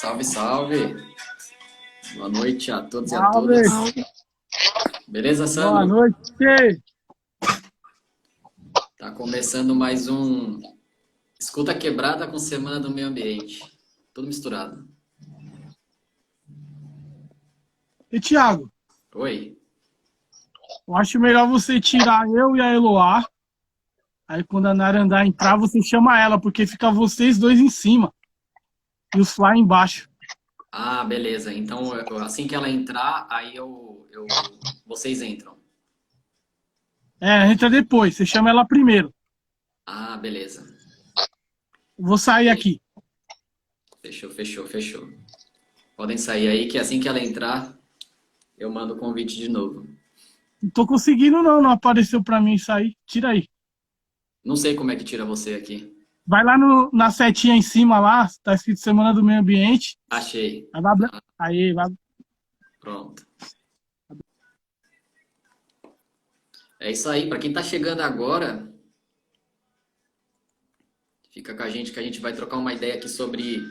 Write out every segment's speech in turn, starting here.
Salve, salve! Boa noite a todos e a Salve! todas. Beleza, Boa Sandro? noite! Tá começando mais um Escuta Quebrada com Semana do Meio Ambiente. Tudo misturado. E Thiago, Oi. eu acho melhor você tirar eu e a Eloá. Aí quando a Narandá entrar, você chama ela, porque fica vocês dois em cima e os Fly embaixo. Ah, beleza. Então, assim que ela entrar, vocês entram. É, entra depois, você chama ela primeiro. Ah, beleza. Eu vou sair aqui. Fechou. Podem sair aí que assim que ela entrar, eu mando o convite de novo. Não tô conseguindo não apareceu pra mim sair. Tira aí. Não sei como é que tira você aqui. Vai lá na setinha em cima lá, tá escrito Semana do Meio Ambiente. Achei. Aí vai, aí, vai. Pronto. É isso aí. Para quem tá chegando agora, fica com a gente que a gente vai trocar uma ideia aqui sobre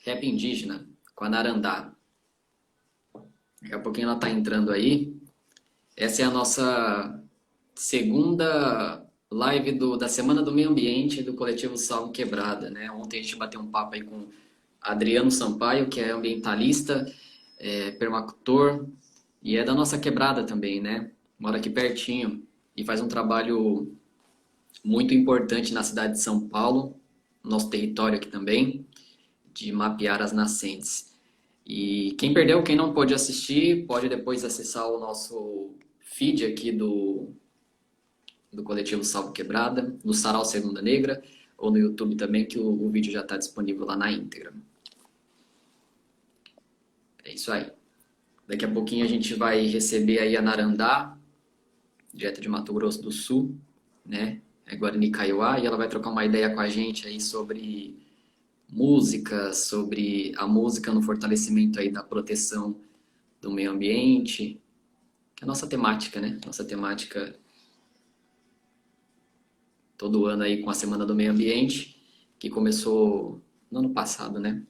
rap indígena com a Narandá. Daqui a pouquinho ela tá entrando aí. Essa é a nossa segunda live da Semana do Meio Ambiente do coletivo Salvo Quebrada, né? Ontem a gente bateu um papo aí com Adriano Sampaio, que é ambientalista, permacultor e é da nossa quebrada também, né? Mora aqui pertinho e faz um trabalho muito importante na cidade de São Paulo, nosso território aqui também, de mapear as nascentes. E quem perdeu, quem não pôde assistir, pode depois acessar o nosso feed aqui do coletivo Salvo Quebrada, no Sarau Segunda Negra, ou no YouTube também, que o vídeo já está disponível lá na íntegra. É isso aí. Daqui a pouquinho a gente vai receber aí a Narandá, direto de Mato Grosso do Sul, né? É Guarani Kaiowá, e ela vai trocar uma ideia com a gente aí sobre música, sobre a música no fortalecimento aí da proteção do meio ambiente, que é a nossa temática, né? Nossa temática todo ano aí com a Semana do Meio Ambiente, que começou no ano passado, né?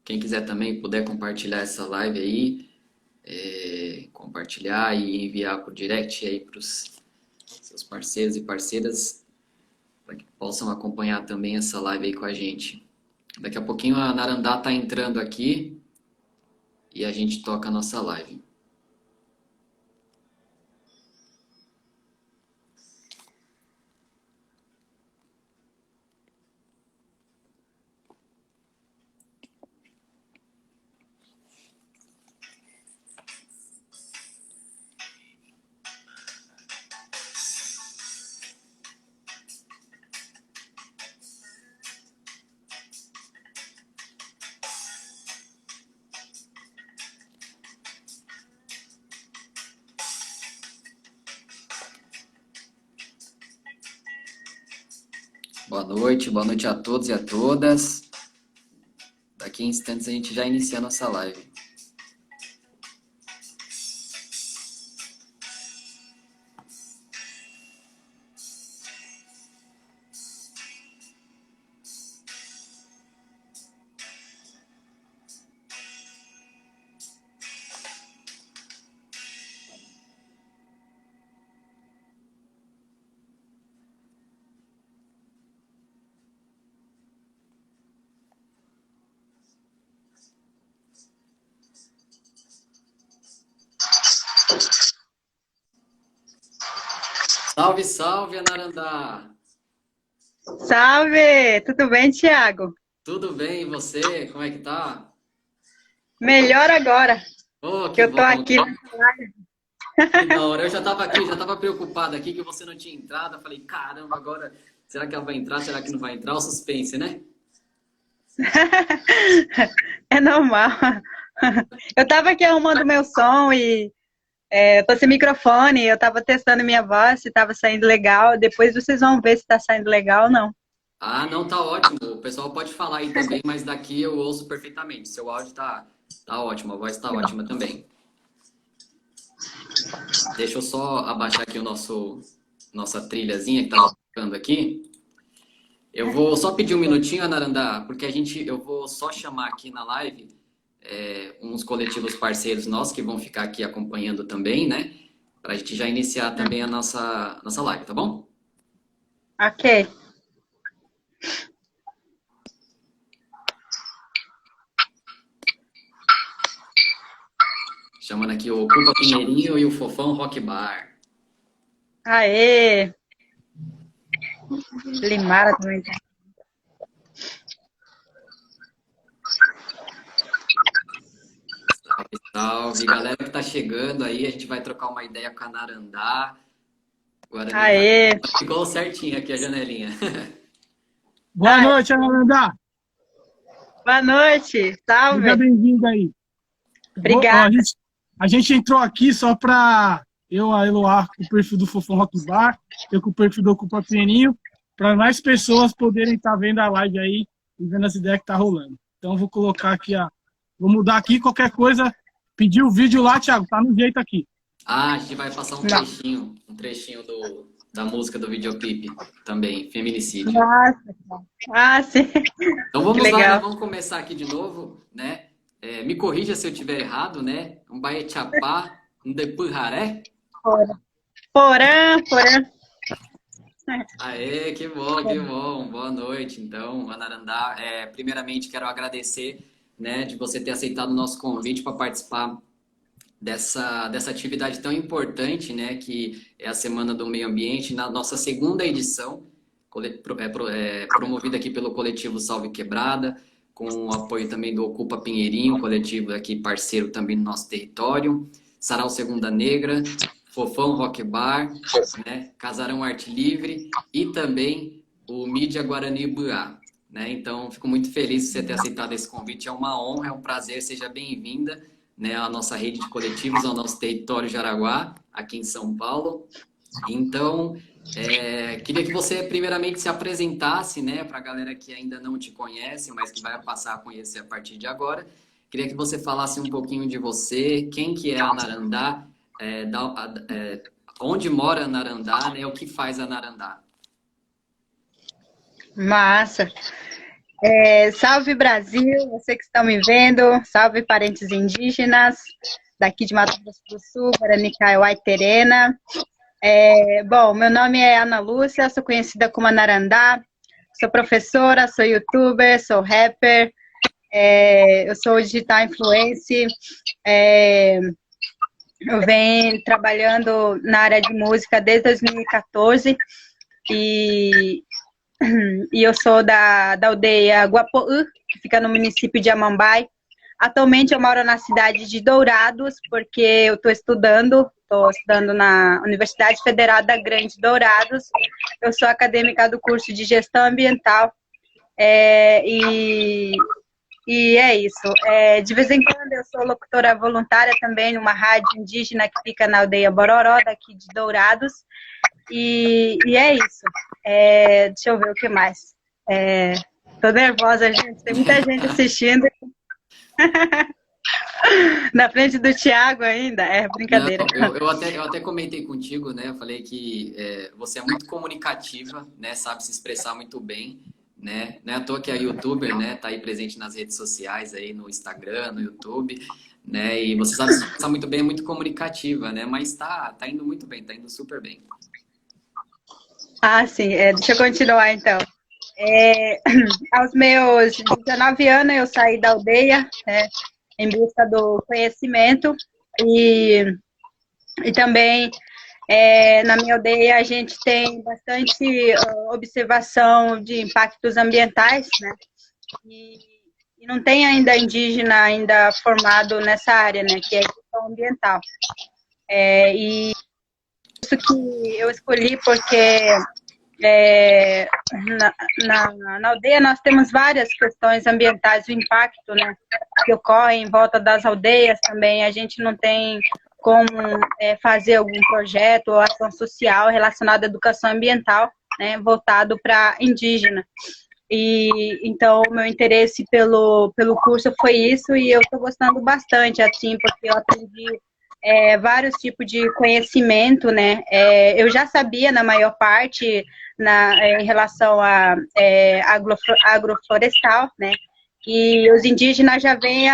Quem quiser também puder compartilhar essa live aí, compartilhar e enviar por direct aí para os seus parceiros e parceiras, para que possam acompanhar também essa live aí com a gente. Daqui a pouquinho a Narandá tá entrando aqui e a gente toca a nossa live. Boa noite a todos e a todas. Daqui a instantes a gente já inicia a nossa live. Salve, salve, Anarandá! Salve! Tudo bem, Thiago? Tudo bem, e você? Como é que tá? Melhor agora Oh, que que eu tô bom, aqui. que da hora. Eu já tava aqui, já tava preocupado aqui que você não tinha entrado. Eu falei, caramba, agora, será que ela vai entrar? Será que não vai entrar? O suspense, né? É normal. Eu tava aqui arrumando meu som e eu tô sem microfone. Eu tava testando minha voz, se tava saindo legal. Depois vocês vão ver se tá saindo legal ou não. Ah, não, tá ótimo. O pessoal pode falar aí também, mas daqui eu ouço perfeitamente. Seu áudio tá ótimo, a voz tá ótima também. Deixa eu só abaixar aqui o nosso nossa trilhazinha que tá tocando aqui. Eu vou só pedir um minutinho, Anarandá, porque eu vou só chamar aqui na live uns coletivos parceiros nossos que vão ficar aqui acompanhando também, né? Para a gente já iniciar também a nossa live, tá bom? Ok. Chamando aqui o Ocupa Pinheirinho e o Fofão Rock Bar. Aê! Limara também. Salve, salve. Galera que tá chegando aí, a gente vai trocar uma ideia com a Narandá. Guarani Aê! ficou certinho aqui a janelinha. Boa noite, Anarandá. Boa noite. Salve. Seja bem-vinda aí. Obrigada. A gente entrou aqui só para eu, a Eloá, com o perfil do Fofão Rock Bar, eu com o perfil do Ocupa Pinheirinho, para mais pessoas poderem estar vendo a live aí e vendo as ideias que tá rolando. Então, vou colocar aqui, vou mudar aqui, qualquer coisa, pedir o vídeo lá, Thiago, tá no jeito aqui. Ah, a gente vai passar um trechinho da música do videoclipe também, Feminicídio. Ah, sim. Então vamos Que lá, legal. né? Vamos começar aqui de novo, né? Me corrija se eu estiver errado, né? Um Baetiapá, um Depuraré. Porã. Aê, que bom, que bom. Boa noite, então, Anarandá. Primeiramente, quero agradecer, né, de você ter aceitado o nosso convite para participar dessa atividade tão importante, né, que é a Semana do Meio Ambiente, na nossa segunda edição, promovida aqui pelo coletivo Salve Quebrada, com o apoio também do Ocupa Pinheirinho, coletivo aqui parceiro também no nosso território, Sarau Segunda Negra, Fofão Rock Bar, né, Casarão Arte Livre e também o Mídia Guarani Buá, né? Então, fico muito feliz de você ter aceitado esse convite, é uma honra, é um prazer, seja bem-vinda, né, à nossa rede de coletivos, ao nosso território Jaraguá, aqui em São Paulo. Então, queria que você primeiramente se apresentasse, né, para a galera que ainda não te conhece, mas que vai passar a conhecer a partir de agora. Queria que você falasse um pouquinho de você, quem que é a Narandá, onde mora a Narandá, né, o que faz a Narandá. Massa. Salve Brasil, você que está me vendo, salve parentes indígenas, daqui de Mato Grosso do Sul, Guarani Kaiowá e Terena. Bom, meu nome é Ana Lúcia, sou conhecida como Anarandá, sou professora, sou youtuber, sou rapper, eu sou digital influencer, eu venho trabalhando na área de música desde 2014 e eu sou da aldeia Guapoú, que fica no município de Amambai. Atualmente eu moro na cidade de Dourados, porque eu estou estudando na Universidade Federal da Grande Dourados. Eu sou acadêmica do curso de Gestão Ambiental. E é isso. De vez em quando eu sou locutora voluntária também numa rádio indígena que fica na aldeia Bororó, daqui de Dourados. E é isso. Deixa eu ver o que mais. Tô nervosa, gente. Tem muita gente assistindo. Na frente do Thiago ainda. Brincadeira. Não, eu até comentei contigo, né? Eu falei que você é muito comunicativa, né? Sabe se expressar muito bem, né? Não é à toa que é youtuber, né? Tá aí presente nas redes sociais, aí no Instagram, no YouTube, né? E você sabe se expressar muito bem, é muito comunicativa, né? Mas tá indo muito bem, tá indo super bem. Ah, sim. Deixa eu continuar, então. Aos meus 19 anos, eu saí da aldeia, em busca do conhecimento. E também, na minha aldeia, a gente tem bastante observação de impactos ambientais, né? E não tem ainda indígena ainda formado nessa área, né? Que é gestão ambiental. E isso que eu escolhi porque na aldeia nós temos várias questões ambientais, o impacto, né, que ocorre em volta das aldeias também. A gente não tem como fazer algum projeto ou ação social relacionada à educação ambiental, né, voltado para indígena. E então o meu interesse pelo curso foi isso, e eu estou gostando bastante, assim, porque eu aprendi vários tipos de conhecimento, né? Eu já sabia, na maior parte, em relação a agroflorestal, né? E os indígenas já vêm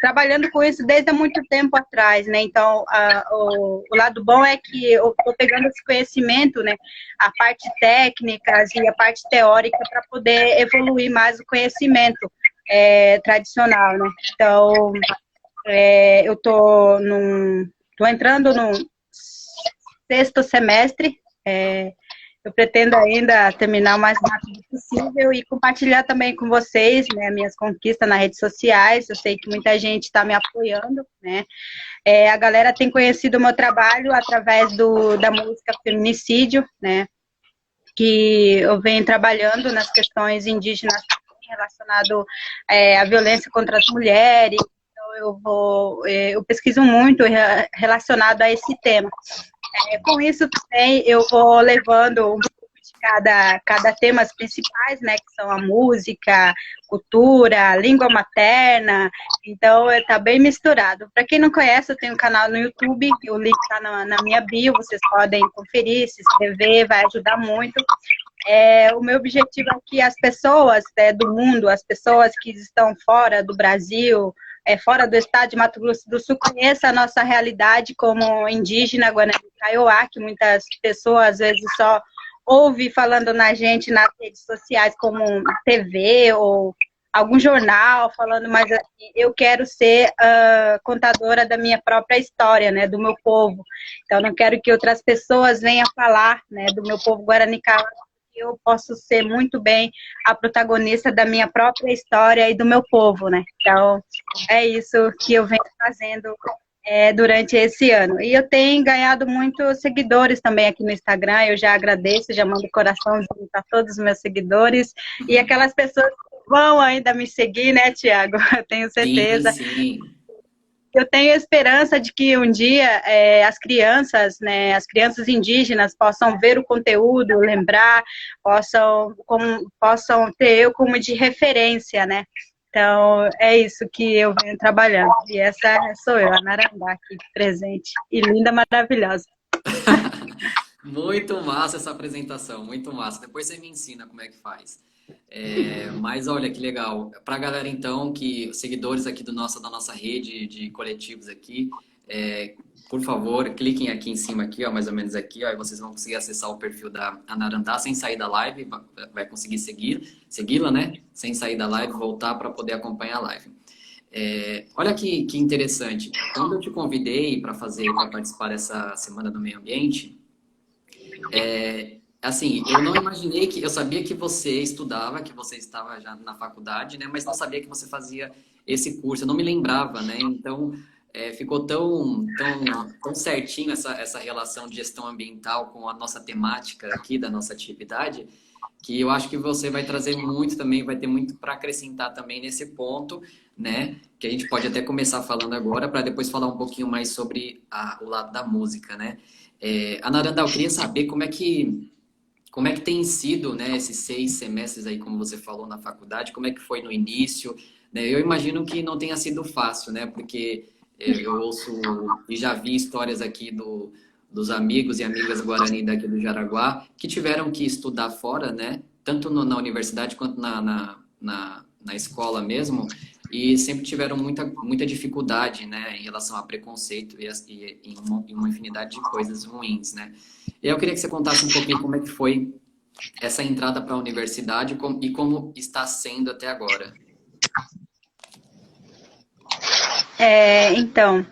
trabalhando com isso desde há muito tempo atrás, né? Então, o lado bom é que eu estou pegando esse conhecimento, né? A parte técnica e a parte teórica para poder evoluir mais o conhecimento tradicional, né? Então, eu estou entrando no 6º semestre. Eu pretendo ainda terminar o mais rápido possível e compartilhar também com vocês, né, minhas conquistas nas redes sociais. Eu sei que muita gente está me apoiando, né? A galera tem conhecido o meu trabalho através da música Feminicídio, né? Que eu venho trabalhando nas questões indígenas relacionado à violência contra as mulheres. Então eu pesquiso muito relacionado a esse tema. Com isso também eu vou levando um pouco de cada temas principais, né, que são a música, cultura, língua materna. Então está bem misturado. Para quem não conhece, eu tenho um canal no YouTube, o link está na minha bio, vocês podem conferir, se inscrever, vai ajudar muito. O meu objetivo é que as pessoas do mundo, as pessoas que estão fora do Brasil, fora do estado de Mato Grosso do Sul, conheçam a nossa realidade como indígena Guarani Kaiowá, que muitas pessoas às vezes só ouvem falando na gente nas redes sociais, como TV ou algum jornal falando, mas assim, eu quero ser contadora da minha própria história, né, do meu povo. Então, não quero que outras pessoas venham falar, né, do meu povo Guarani Kaiowá. Eu posso ser muito bem a protagonista da minha própria história e do meu povo, né? Então, é isso que eu venho fazendo durante esse ano. E eu tenho ganhado muitos seguidores também aqui no Instagram. Eu já agradeço, já mando coraçãozinho para todos os meus seguidores. E aquelas pessoas que vão ainda me seguir, né, Tiago? Eu tenho certeza. Sim, sim. Eu tenho esperança de que um dia as crianças, né, as crianças indígenas possam ver o conteúdo, lembrar, possam ter eu como de referência, né? Então, é isso que eu venho trabalhando. E essa sou eu, a Narandá, aqui presente. E linda, maravilhosa. Muito massa essa apresentação, muito massa. Depois você me ensina como é que faz. Mas olha que legal. Para a galera então, seguidores aqui da nossa rede de coletivos aqui, por favor, cliquem aqui em cima, aqui, ó, mais ou menos aqui, ó, e vocês vão conseguir acessar o perfil da Anarandá sem sair da live, vai conseguir segui-la, né? Sem sair da live, voltar para poder acompanhar a live. Olha que interessante. Quando eu te convidei para participar dessa Semana do Meio Ambiente, assim, eu não imaginei eu sabia que você estudava, que você estava já na faculdade, né? Mas não sabia que você fazia esse curso, eu não me lembrava, né? Então, ficou tão certinho essa relação de gestão ambiental com a nossa temática aqui, da nossa atividade, que eu acho que você vai trazer muito também, vai ter muito para acrescentar também nesse ponto, né? Que a gente pode até começar falando agora, para depois falar um pouquinho mais sobre o lado da música, né? Anarandá, eu queria saber como é que tem sido, né, esses 6 semestres aí, como você falou, na faculdade, como é que foi no início, né? Eu imagino que não tenha sido fácil, né? Porque eu ouço e já vi histórias aqui dos amigos e amigas Guarani daqui do Jaraguá que tiveram que estudar fora, né? Tanto na universidade quanto na escola mesmo, e sempre tiveram muita dificuldade, né, em relação a preconceito e uma infinidade de coisas ruins, né? E eu queria que você contasse um pouquinho como é que foi essa entrada para a universidade e como está sendo até agora. Então,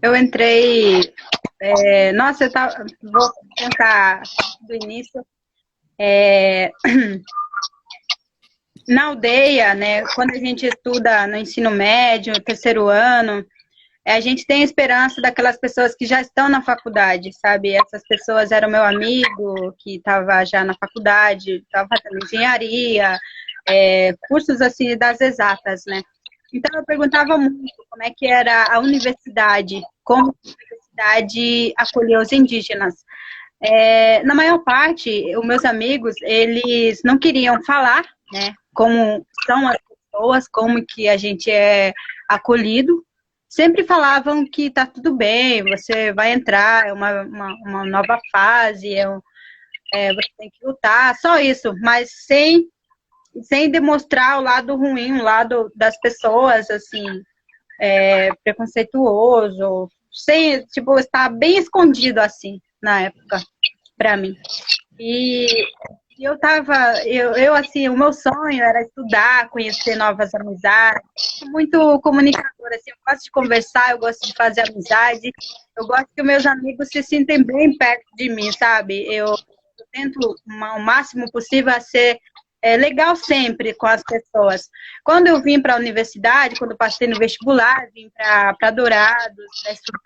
eu entrei... nossa, vou tentar do início. Na aldeia, né, quando a gente estuda no ensino médio, no 3º ano, a gente tem esperança daquelas pessoas que já estão na faculdade, sabe? Essas pessoas eram meu amigo, que estava já na faculdade, estava fazendo engenharia, cursos assim das exatas, né? Então eu perguntava muito como é que era a universidade, como a universidade acolheu os indígenas. Na maior parte, os meus amigos, eles não queriam falar, né, como são as pessoas, como que a gente é acolhido, sempre falavam que tá tudo bem, você vai entrar, é uma nova fase, você tem que lutar, só isso, mas sem demonstrar o lado ruim, o lado das pessoas, assim, preconceituoso, sem, tipo, estar bem escondido, assim, na época, pra mim. E assim, o meu sonho era estudar, conhecer novas amizades, sou muito comunicadora, assim, eu gosto de conversar, eu gosto de fazer amizade, eu gosto que meus amigos se sintem bem perto de mim, sabe? Eu tento o máximo possível a ser legal sempre com as pessoas. Quando eu vim para a universidade, quando eu passei no vestibular, vim para Dourados, para estudar,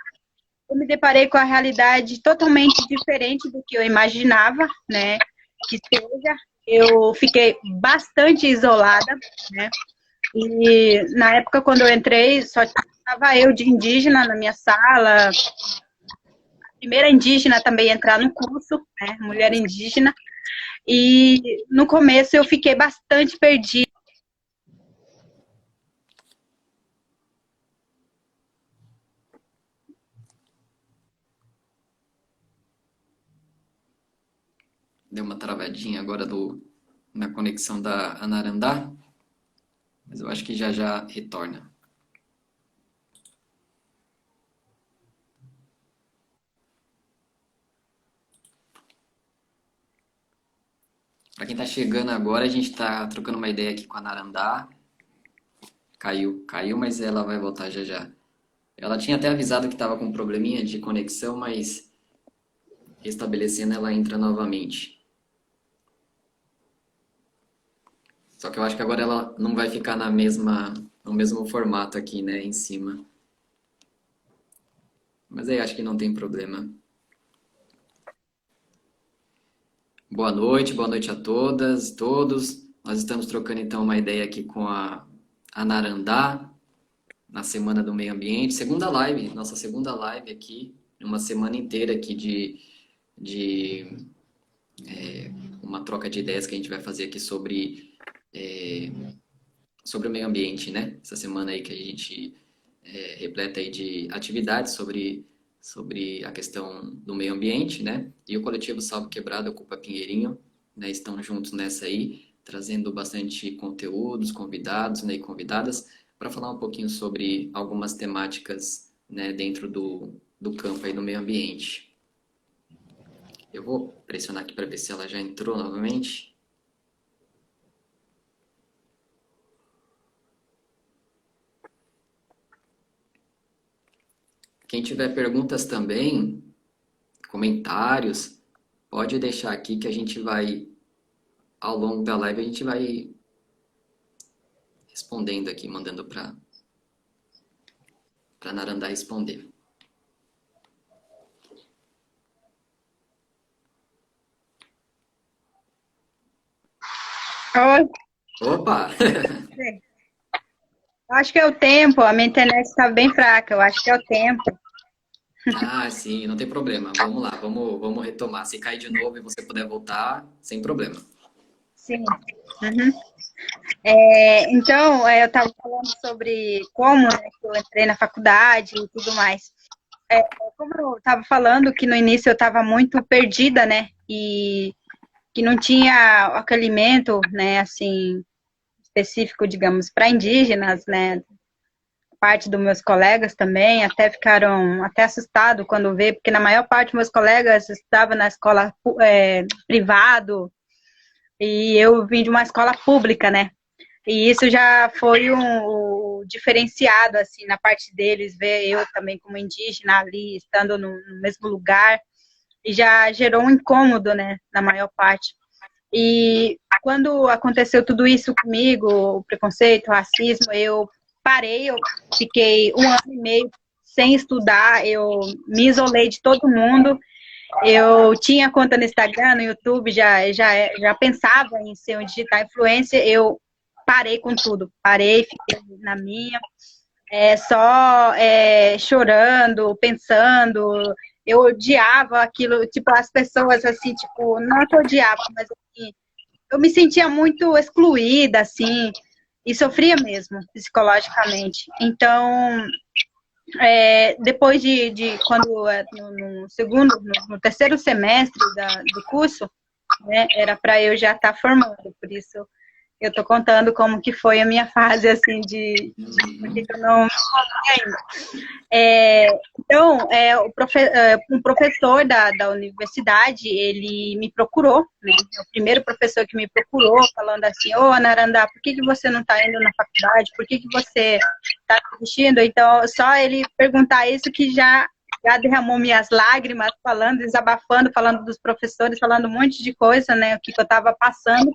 eu me deparei com a realidade totalmente diferente do que eu imaginava, né? Que seja, eu fiquei bastante isolada, né? E na época, quando eu entrei, só estava eu de indígena na minha sala, a primeira indígena também a entrar no curso, né? Mulher indígena. E no começo eu fiquei bastante perdida. Deu uma travadinha agora na conexão da Anarandá, mas eu acho que já já retorna. Para quem está chegando agora, a gente está trocando uma ideia aqui com a Narandá. Caiu, mas ela vai voltar já já. Ela tinha até avisado que estava com um probleminha de conexão, mas restabelecendo ela entra novamente. Só que eu acho que agora ela não vai ficar no mesmo formato aqui, né, em cima. Mas aí acho que não tem problema. Boa noite a todas e todos. Nós estamos trocando então uma ideia aqui com a Narandá, na Semana do Meio Ambiente. Nossa segunda live aqui, uma semana inteira aqui de uma troca de ideias que a gente vai fazer aqui sobre o meio ambiente, né? Essa semana aí que a gente repleta aí de atividades sobre a questão do meio ambiente, né? E o coletivo Salve Quebrada Ocupa Pinheirinho, né? Estão juntos nessa aí, trazendo bastante conteúdos, convidados, né? E convidadas, para falar um pouquinho sobre algumas temáticas, né? Dentro do campo aí do meio ambiente. Eu vou pressionar aqui para ver se ela já entrou novamente. Quem tiver perguntas também, comentários, pode deixar aqui que a gente vai, ao longo da live, a gente vai respondendo aqui, mandando para Narandá responder. Oi. Opa! Eu acho que é o tempo, a minha internet está bem fraca, eu acho que é o tempo. Ah, sim, não tem problema. Vamos lá, vamos retomar. Se cair de novo e você puder voltar, sem problema. Sim. Uhum. Então, eu estava falando sobre como, né, que eu entrei na faculdade e tudo mais. Como eu estava falando que no início eu estava muito perdida, né? E que não tinha acolhimento, né, assim, específico, digamos, para indígenas, né? Parte dos meus colegas também até ficaram até assustados quando vê, porque na maior parte dos meus colegas estavam na escola privado e eu vim de uma escola pública, né? E isso já foi um diferenciado, assim, na parte deles, ver eu também como indígena ali, estando no mesmo lugar, e já gerou um incômodo, né, na maior parte. E quando aconteceu tudo isso comigo, o preconceito, o racismo, eu parei, eu fiquei 1 ano e meio sem estudar, eu me isolei de todo mundo. Eu tinha conta no Instagram, no YouTube, já pensava em ser um digital influencer, eu parei com tudo, parei, fiquei na minha, só chorando, pensando, eu odiava aquilo, tipo, as pessoas, assim, tipo, não que eu odiava, mas assim, eu me sentia muito excluída, assim, e sofria mesmo, psicologicamente. Então, depois quando no terceiro semestre do curso, né, era para eu já estar formando, por isso eu estou contando como que foi a minha fase, assim, porque eu não ainda. Então, um professor da universidade, ele me procurou, né? O primeiro professor que me procurou, falando assim, ô, Anarandá, por que você não está indo na faculdade? Por que você está desistindo? Então, só ele perguntar isso que já derramou minhas lágrimas, desabafando, falando dos professores, falando um monte de coisa, né? O que eu estava passando.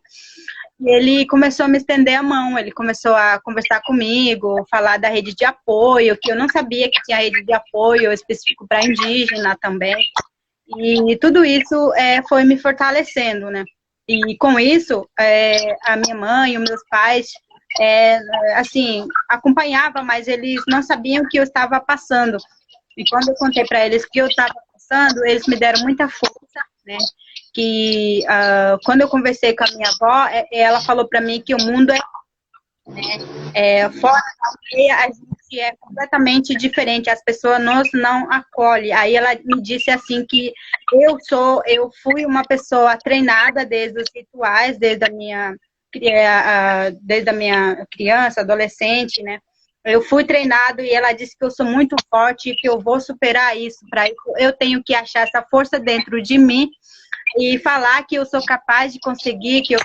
E ele começou a me estender a mão, ele começou a conversar comigo, falar da rede de apoio, que eu não sabia que tinha rede de apoio específico para indígena também. E tudo isso foi me fortalecendo, né? E com isso, a minha mãe e os meus pais, assim, acompanhavam, mas eles não sabiam o que eu estava passando. E quando eu contei para eles o que eu estava passando, eles me deram muita força, né? Que quando eu conversei com a minha avó, ela falou para mim que o mundo fora da aldeia, a gente é completamente diferente, as pessoas nos não acolhem. Aí ela me disse assim que eu fui uma pessoa treinada desde os rituais, desde a minha criança, adolescente, né? Eu fui treinado e ela disse que eu sou muito forte e que eu vou superar isso. Para isso, eu tenho que achar essa força dentro de mim e falar que eu sou capaz de conseguir, que eu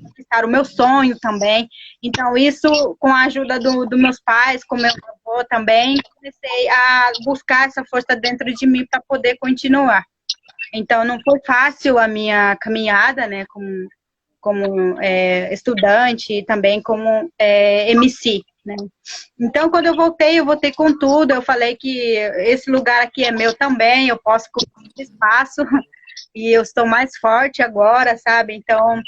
conquistar o meu sonho também. Então, isso, com a ajuda dos meus pais, com meu avô também, comecei a buscar essa força dentro de mim para poder continuar. Então, não foi fácil a minha caminhada, né, como estudante e também como MC, né? Então, quando eu voltei com tudo, eu falei que esse lugar aqui é meu também, eu posso ocupar esse espaço e eu estou mais forte agora, sabe? Então,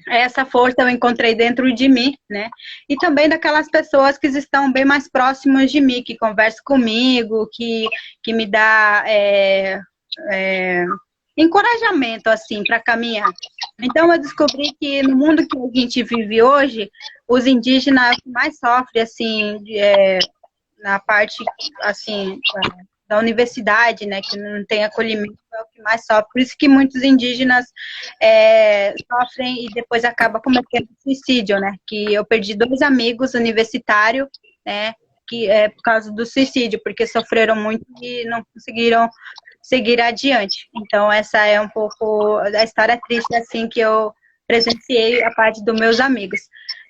essa força eu encontrei dentro de mim, né? E também daquelas pessoas que estão bem mais próximas de mim, que conversam comigo, que me dá encorajamento, assim, para caminhar. Então, eu descobri que no mundo que a gente vive hoje, os indígenas mais sofrem, assim, na parte, assim, da universidade, né, que não tem acolhimento, é o que mais sofre. Por isso que muitos indígenas sofrem e depois acabam cometendo suicídio, né, que eu perdi 2 amigos universitários, né, que por causa do suicídio, porque sofreram muito e não conseguiram seguir adiante. Então, essa é um pouco a história triste, assim, que eu presenciei a parte dos meus amigos.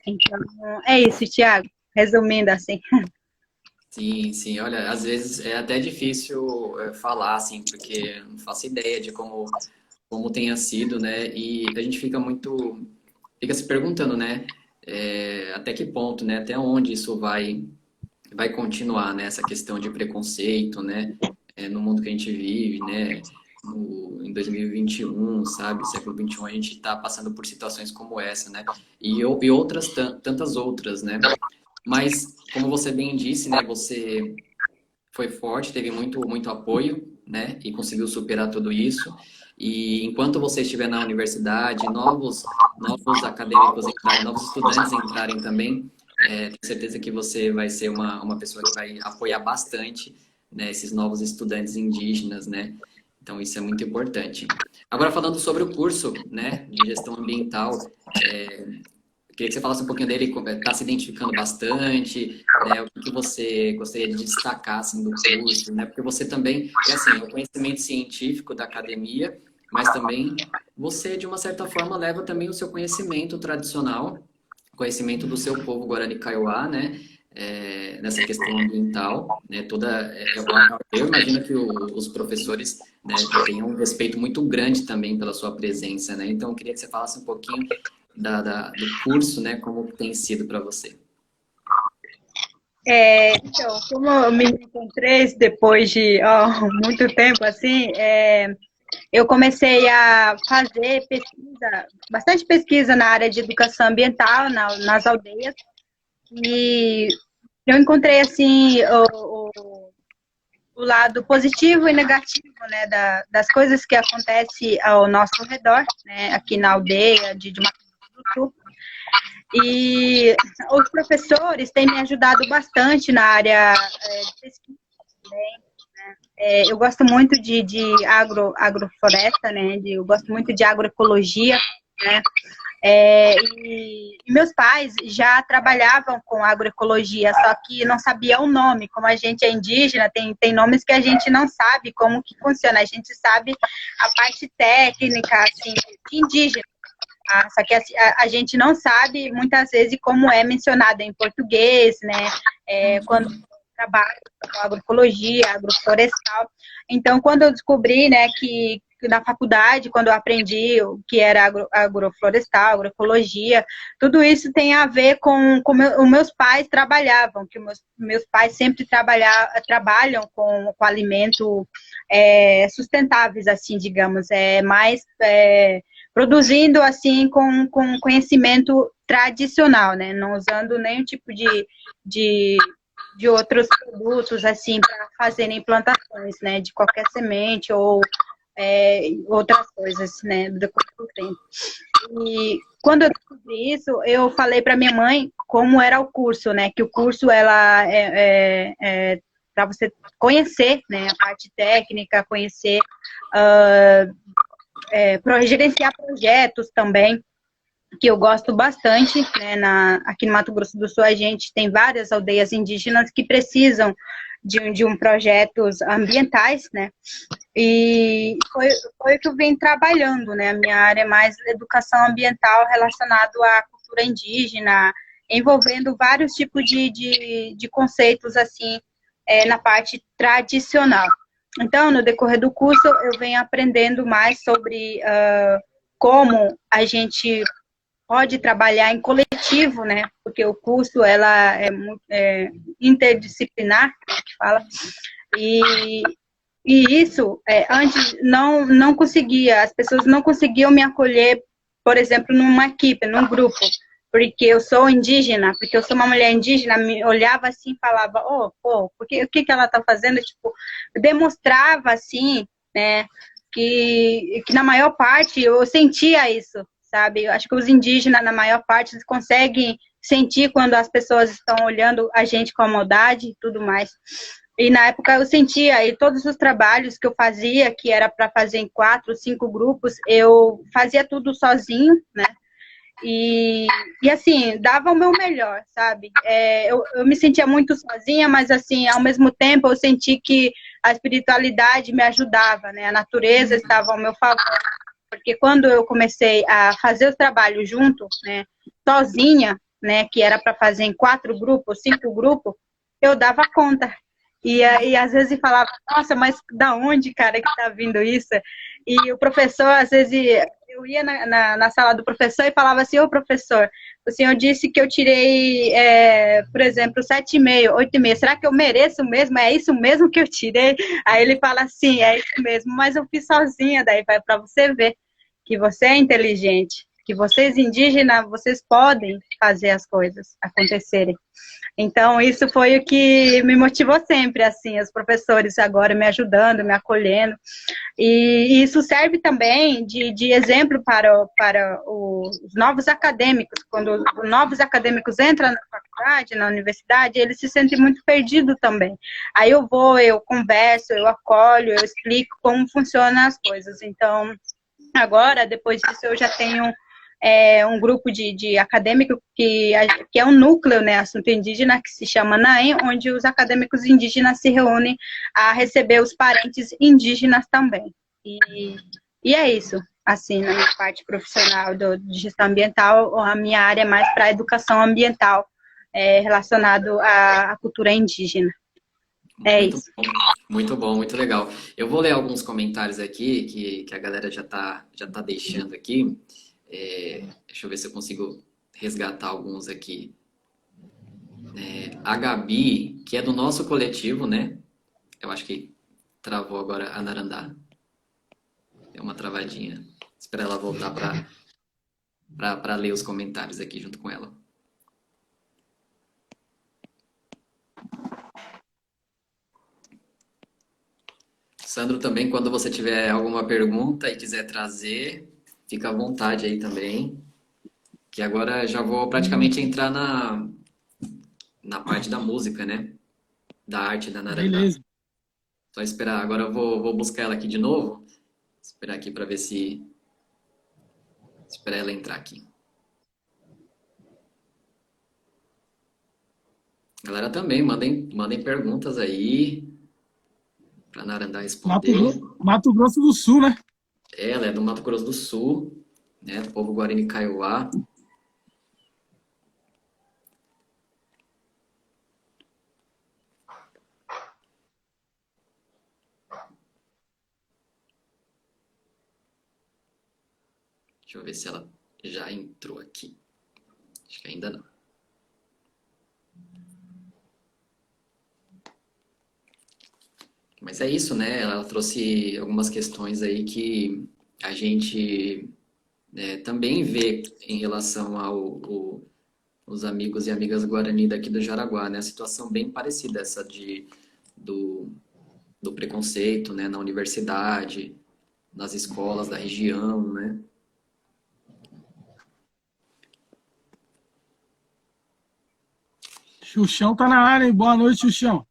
Então, é isso, Thiago, resumindo, assim. Sim, sim. Olha, às vezes é até difícil falar, assim, porque não faço ideia de como tenha sido, né? E a gente fica se perguntando, né? Até que ponto, né? Até onde isso vai continuar, né? Essa questão de preconceito, né? No mundo que a gente vive, né? Em 2021, sabe? Século XXI, a gente está passando por situações como essa, né? E outras, tantas outras, né? Mas, como você bem disse, né? Você foi forte, teve muito, muito apoio, né? E conseguiu superar tudo isso. E enquanto você estiver na universidade, novos acadêmicos entrarem, novos estudantes entrarem também, tenho certeza que você vai ser uma pessoa que vai apoiar bastante, né, esses novos estudantes indígenas, né? Então, isso é muito importante. Agora, falando sobre o curso, né, de gestão ambiental, queria que você falasse um pouquinho dele, está se identificando bastante, né, o que você gostaria de destacar, assim, do curso, né? Porque você também, assim, é o conhecimento científico da academia, mas também você, de uma certa forma, leva também o seu conhecimento tradicional, conhecimento do seu povo Guarani Kaiowá, né? Nessa questão ambiental, né? Eu imagino que os professores, né, tenham um respeito muito grande também pela sua presença, né? Então, eu queria que você falasse um pouquinho do curso, né? Como tem sido para você. Então, como eu me encontrei depois de muito tempo, assim, eu comecei a fazer bastante pesquisa na área de educação ambiental, nas aldeias, e eu encontrei, assim, o lado positivo e negativo, né, das coisas que acontecem ao nosso redor, né, aqui na aldeia de Mato Grosso do Sul. E os professores têm me ajudado bastante na área de pesquisa também. Eu gosto muito de agrofloresta, né? Eu gosto muito de agroecologia, né? E meus pais já trabalhavam com agroecologia, só que não sabia o nome. Como a gente é indígena, tem nomes que a gente não sabe como que funciona. A gente sabe a parte técnica, assim, de indígena. Só que a gente não sabe, muitas vezes, como é mencionado em português, né? Quando trabalho com agroecologia, agroflorestal. Então, quando eu descobri, né, que na faculdade, quando eu aprendi o que era agroflorestal, agroecologia, tudo isso tem a ver com os meus pais trabalhavam, que meus pais sempre trabalham com alimento sustentáveis, assim, digamos, mais produzindo, assim, com conhecimento tradicional, né, não usando nenhum tipo de outros produtos, assim, para fazerem plantações, né, de qualquer semente ou outras coisas, né, do tempo. E quando eu descobri isso, eu falei para minha mãe como era o curso, né, que o curso, ela para você conhecer, né, a parte técnica, conhecer, gerenciar projetos também, que eu gosto bastante, né, aqui no Mato Grosso do Sul a gente tem várias aldeias indígenas que precisam de projetos ambientais, né, e foi o que eu venho trabalhando, né, a minha área é mais educação ambiental relacionado à cultura indígena, envolvendo vários tipos de conceitos, assim, na parte tradicional. Então, no decorrer do curso, eu venho aprendendo mais sobre como a gente pode trabalhar em coletivo, né? Porque o curso ela é interdisciplinar, que fala, e isso antes não conseguia, as pessoas não conseguiam me acolher, por exemplo, numa equipe, num grupo, porque eu sou indígena, porque eu sou uma mulher indígena, me olhava assim e falava, porque, o que ela está fazendo? Tipo, demonstrava assim, né, que na maior parte eu sentia isso, sabe? Eu acho que os indígenas, na maior parte, conseguem sentir quando as pessoas estão olhando a gente com maldade e tudo mais. E na época eu sentia, e todos os trabalhos que eu fazia, que era para fazer em 4, 5 grupos, eu fazia tudo sozinho, né? E assim, dava o meu melhor, sabe? Eu me sentia muito sozinha, mas assim, ao mesmo tempo eu senti que a espiritualidade me ajudava, né? A natureza estava ao meu favor. Porque quando eu comecei a fazer os trabalhos junto, né, sozinha, né, que era para fazer em 4 grupos, 5 grupos, eu dava conta. E às vezes falava, nossa, mas da onde, cara, que tá vindo isso? E o professor, às vezes, eu ia na sala do professor e falava assim, ô professor, o senhor disse que eu tirei, por exemplo, 7,5, 8,5, será que eu mereço mesmo? É isso mesmo que eu tirei? Aí ele fala assim, é isso mesmo, mas eu fiz sozinha, daí vai para você ver que você é inteligente, que vocês indígenas, vocês podem fazer as coisas acontecerem. Então, isso foi o que me motivou sempre, assim, os professores agora me ajudando, me acolhendo. E isso serve também de exemplo para os novos acadêmicos. Quando os novos acadêmicos entram na faculdade, na universidade, eles se sentem muito perdidos também. Aí eu converso, eu acolho, eu explico como funcionam as coisas. Então, agora, depois disso, eu já tenho um grupo de acadêmicos que é um núcleo, né, assunto indígena, que se chama NAEM, onde os acadêmicos indígenas se reúnem a receber os parentes indígenas também. E é isso, assim, na minha parte profissional de gestão ambiental, a minha área é mais para a educação ambiental, relacionado à cultura indígena. Isso. Muito bom, muito legal. Eu vou ler alguns comentários aqui que a galera já tá deixando aqui. Deixa eu ver se eu consigo resgatar alguns aqui. A Gabi, que é do nosso coletivo, né? Eu acho que travou agora a Narandá. Deu uma travadinha. Espera ela voltar para ler os comentários aqui junto com ela. Sandro, também, quando você tiver alguma pergunta e quiser trazer, fica à vontade aí também, que agora já vou praticamente entrar na parte da música, né? Da arte da Narandá. Beleza. Só esperar. Agora eu vou buscar ela aqui de novo. Esperar aqui para ver se... Esperar ela entrar aqui. Galera também, mandem perguntas aí para Narandá responder. Mato Grosso do Sul, né? Ela é do Mato Grosso do Sul, né? Do povo Guarani Kaiowá. Deixa eu ver se ela já entrou aqui. Acho que ainda não. Mas é isso, né? Ela trouxe algumas questões aí que a gente também vê em relação os amigos e amigas Guarani daqui do Jaraguá, né? A situação bem parecida essa do preconceito, né? Na universidade, nas escolas da região, né? Xuxão tá na área, hein? Boa noite, Xuxão.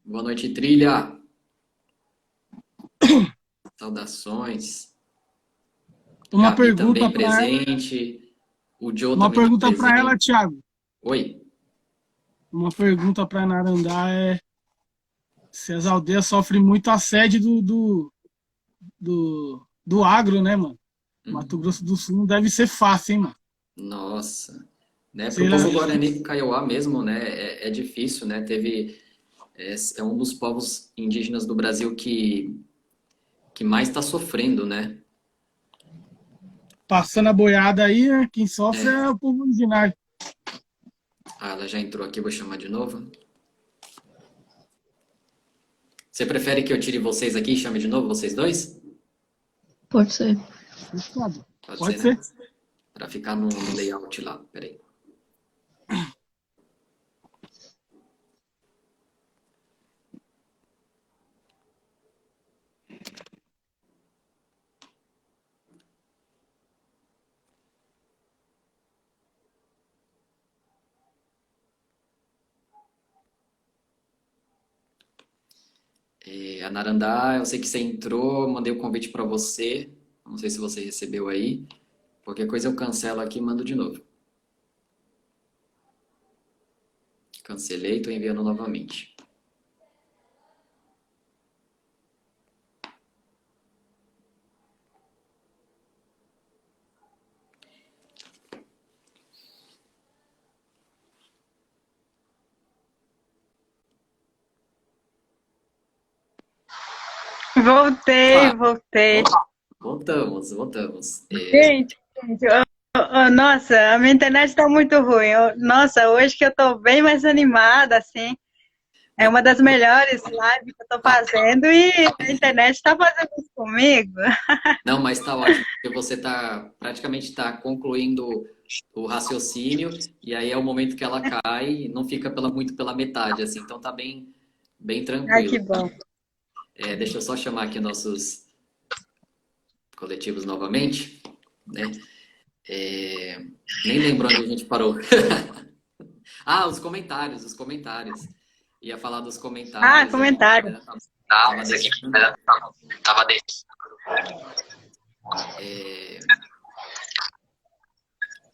Boa noite, Trilha. Saudações. Uma Gabi pergunta também para presente. O Joe Uma também tá pergunta para ela, presente. Thiago. Oi. Uma pergunta para Narandá é se as aldeias sofrem muito assédio do agro, né, mano? Mato Grosso do Sul não deve ser fácil, hein, mano? Nossa. Né, para Sei o lá. povo Guarani Kaiowá mesmo, né? É difícil, né? É um dos povos indígenas do Brasil que mais está sofrendo, né? Passando a boiada aí, né? Quem sofre é o povo originário. Ah, ela já entrou aqui, vou chamar de novo. Você prefere que eu tire vocês aqui e chame de novo, vocês dois? Pode ser. Pode ser. Né? Para ficar no layout lá, peraí. A Narandá, eu sei que você entrou, mandei o convite para você. Não sei se você recebeu aí. Qualquer coisa eu cancelo aqui e mando de novo. Cancelei, estou enviando novamente. Voltei. Voltamos. Gente, nossa, a minha internet tá muito ruim. Nossa, hoje que eu tô bem mais animada, assim. É uma das melhores lives que eu tô fazendo e a internet tá fazendo isso comigo. Não, mas tá ótimo, porque você praticamente tá concluindo o raciocínio e aí é o momento que ela cai, não fica muito pela metade, assim, então tá bem tranquilo. Ai, que bom. Deixa eu só chamar aqui nossos coletivos novamente, né? Nem lembro onde a gente parou. Ah, os comentários. Ia falar dos comentários. Ah, comentário. Tava deixando.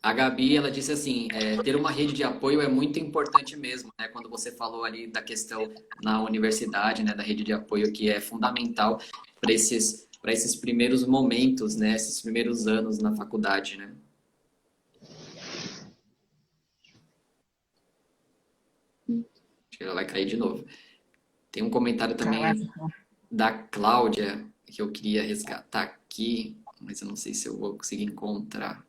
A Gabi, ela disse assim, ter uma rede de apoio é muito importante mesmo, né? Quando você falou ali da questão na universidade, né? Da rede de apoio, que é fundamental para esses primeiros momentos, né? Esses primeiros anos na faculdade, né? Acho que ela vai cair de novo. Tem um comentário também da Cláudia que eu queria resgatar aqui, mas eu não sei se eu vou conseguir encontrar.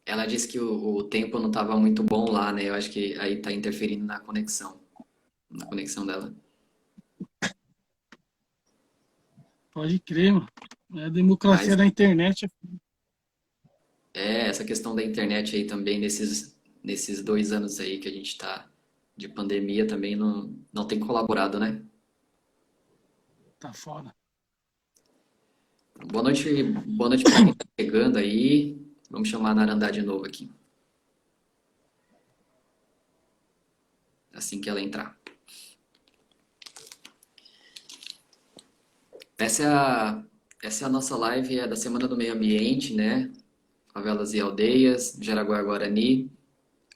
Ela disse que o tempo não estava muito bom lá, né? Eu acho que aí está interferindo na conexão dela. Pode crer, mano. É a democracia da internet. Essa questão da internet aí também, nesses 2 anos aí que a gente está de pandemia também não tem colaborado, né? Tá foda. Boa noite para quem tá chegando aí. Vamos chamar a Narandá de novo aqui. Assim que ela entrar. Essa é a nossa live da Semana do Meio Ambiente, né? Favelas e Aldeias, Jaraguá-Guarani.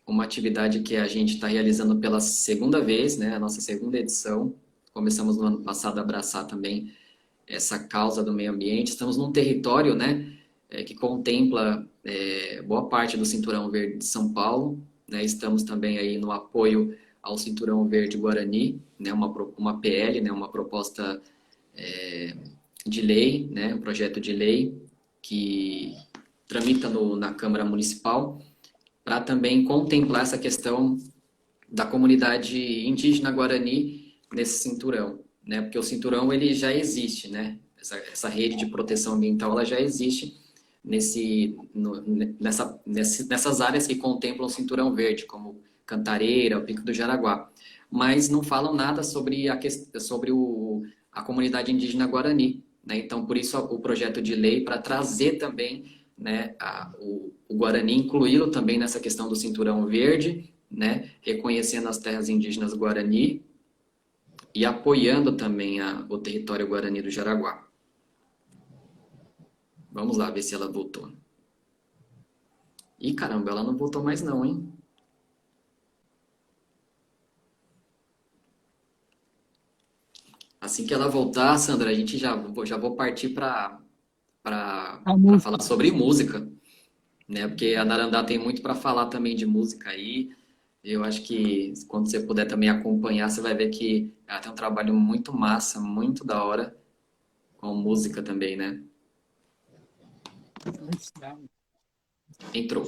Uma atividade que a gente está realizando pela segunda vez, né? A nossa segunda edição. Começamos no ano passado a abraçar também essa causa do meio ambiente. Estamos num território, né, que contempla boa parte do Cinturão Verde de São Paulo, né? Estamos também aí no apoio ao Cinturão Verde Guarani, né? Uma PL, né? Uma proposta de lei, né? Um projeto de lei que tramita na Câmara Municipal para também contemplar essa questão da comunidade indígena Guarani nesse cinturão, né? Porque o cinturão ele já existe, né? Essa rede de proteção ambiental ela já existe nessas áreas que contemplam o cinturão verde, como Cantareira, o Pico do Jaraguá, mas não falam nada sobre a comunidade indígena Guarani, né? Então por isso o projeto de lei para trazer também, né, o Guarani, incluí-lo também nessa questão do cinturão verde, né? Reconhecendo as terras indígenas Guarani e apoiando também o território Guarani do Jaraguá. Vamos lá ver se ela voltou. Ih, caramba, ela não voltou mais não, hein? Assim que ela voltar, Sandra, a gente já vou partir para falar sobre música, né? Porque a Narandá tem muito para falar também de música aí. Eu acho que quando você puder também acompanhar, você vai ver que ela tem um trabalho muito massa, muito da hora, com música também, né? Entrou.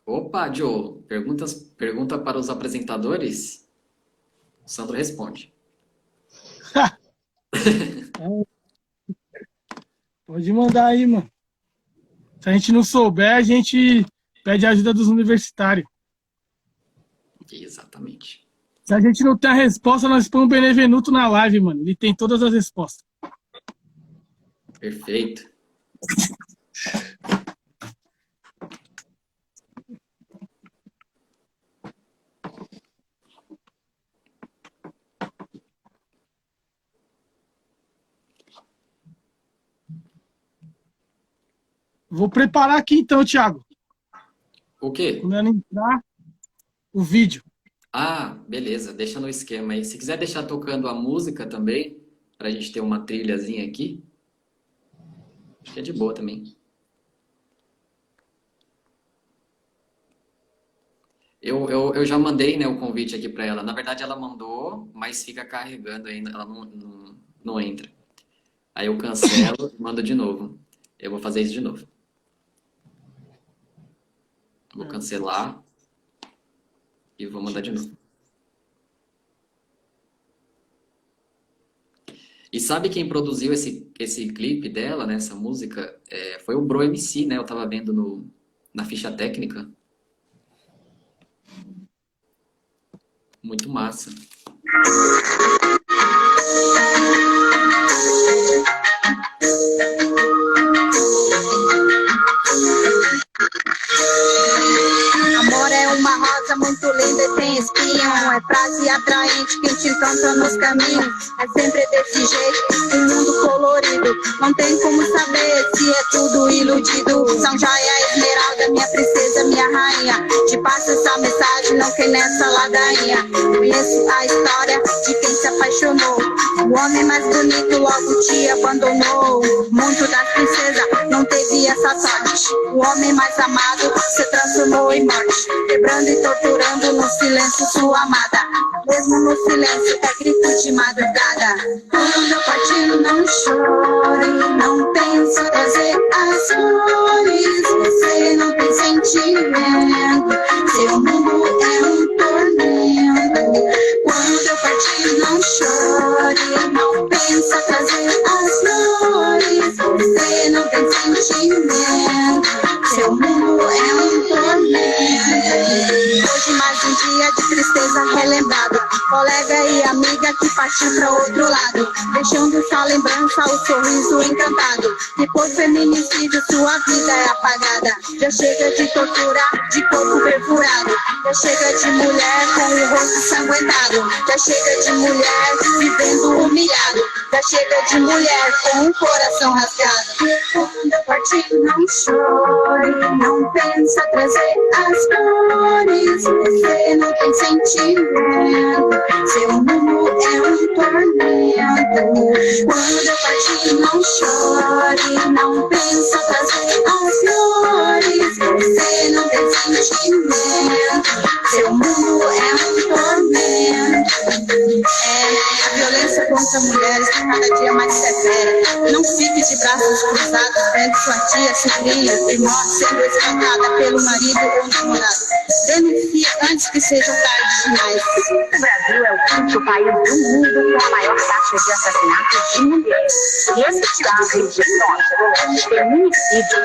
Opa, Joe, pergunta para os apresentadores? O Sandro responde. Pode mandar aí, mano. Se a gente não souber, a gente pede a ajuda dos universitários. Exatamente. Se a gente não tem a resposta, nós põe o Benevenuto na live, mano. Ele tem todas as respostas. Perfeito. Vou preparar aqui então, Thiago. O quê? Quando ela entrar, o vídeo. Ah, beleza. Deixa no esquema aí. Se quiser deixar tocando a música também, para a gente ter uma trilhazinha aqui, acho que é de boa também. Eu já mandei, né, o convite aqui para ela. Na verdade, ela mandou, mas fica carregando ainda. Ela não entra. Aí eu cancelo e mando de novo. Eu vou fazer isso de novo. Vou cancelar e vou mandar de novo. E sabe quem produziu esse clipe dela, né, essa música? Foi o Bro MC, né? Eu tava vendo na ficha técnica. Muito massa. Amor é uma rosa muito linda e tem espinho. É frase atraente que te encanta nos caminhos. É sempre desse jeito, um mundo colorido. Não tem como saber se é tudo iludido. São Joia, Esmeralda, minha princesa, minha rainha. Te passo essa mensagem, não quem nessa ladainha. Conheço a história de quem se apaixonou. O homem mais bonito logo te abandonou. O mundo das princesas não teve essa sorte. O homem mais amado se transformou em morte. Quebrando e torturando no silêncio sua amada. Mesmo no silêncio é grito de madrugada. Quando eu partir não chore. Não pense trazer as flores. Você não tem sentimento. Seu mundo é um tormento. colega e amiga que partiu para outro lado, deixando sua lembrança, o sorriso encantado. Que por feminicídio sua vida é apagada. Já chega de tortura, de corpo perfurado. Já chega de mulher com o rosto ensanguentado. Já chega de mulher vivendo humilhado. Já chega de mulher com o coração rasgado. Quando eu partir, não chore, não pensa trazer as flores. Você não tem sentimento, seu mundo é um tormento. Quando eu partir, não chore, não pensa trazer as flores. Você não tem sentimento, seu mundo é um tormento. A violência contra mulheres está cada dia mais severa. Não fique de braços cruzados vendo sua tia, sobrinha, irmã sendo espancada pelo marido ou namorado. Denuncie antes que seja tarde demais. O Brasil é o quinto país do mundo com a maior taxa de assassinatos de mulheres. E esse tipo de feminicídio,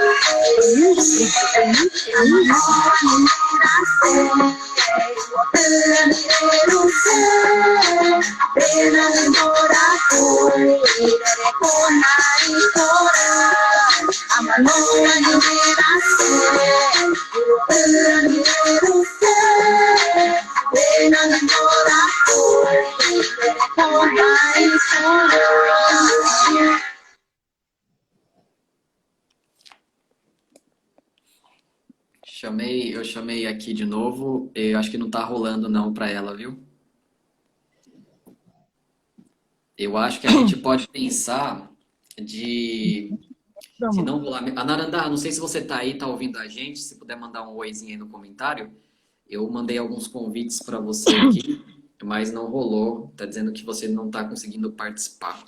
Eu chamei aqui de novo. Eu acho que não tá rolando não para ela, viu? Eu acho que a gente pode pensar de se não rolar. Anarandá, não sei se você tá aí, tá ouvindo a gente, se puder mandar um oizinho aí no comentário. Eu mandei alguns convites para você aqui, mas não rolou. Tá dizendo que você não tá conseguindo participar.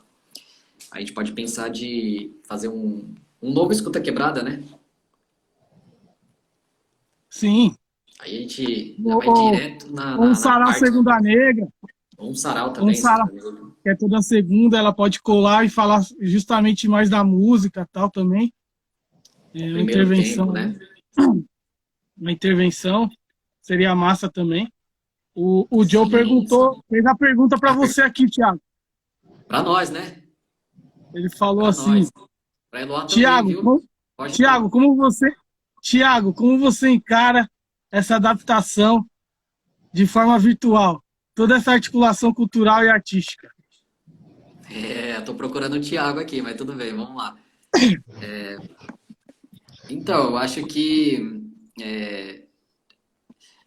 A gente pode pensar de fazer um novo Escuta Quebrada, né? Sim. Aí a gente já vai direto Um sarau parte. Segunda Negra. Um sarau também. Sarau, que é toda segunda, ela pode colar e falar justamente mais da música e tal também. Uma intervenção, tempo, né? Uma intervenção seria massa também. O Joe fez a pergunta para você aqui, Thiago. Para nós, né? Ele falou pra assim, pra Eloá também, Thiago, Thiago, como você encara essa adaptação de forma virtual? Toda essa articulação cultural e artística. Tô procurando o Thiago aqui, mas tudo bem, vamos lá. Então, eu acho que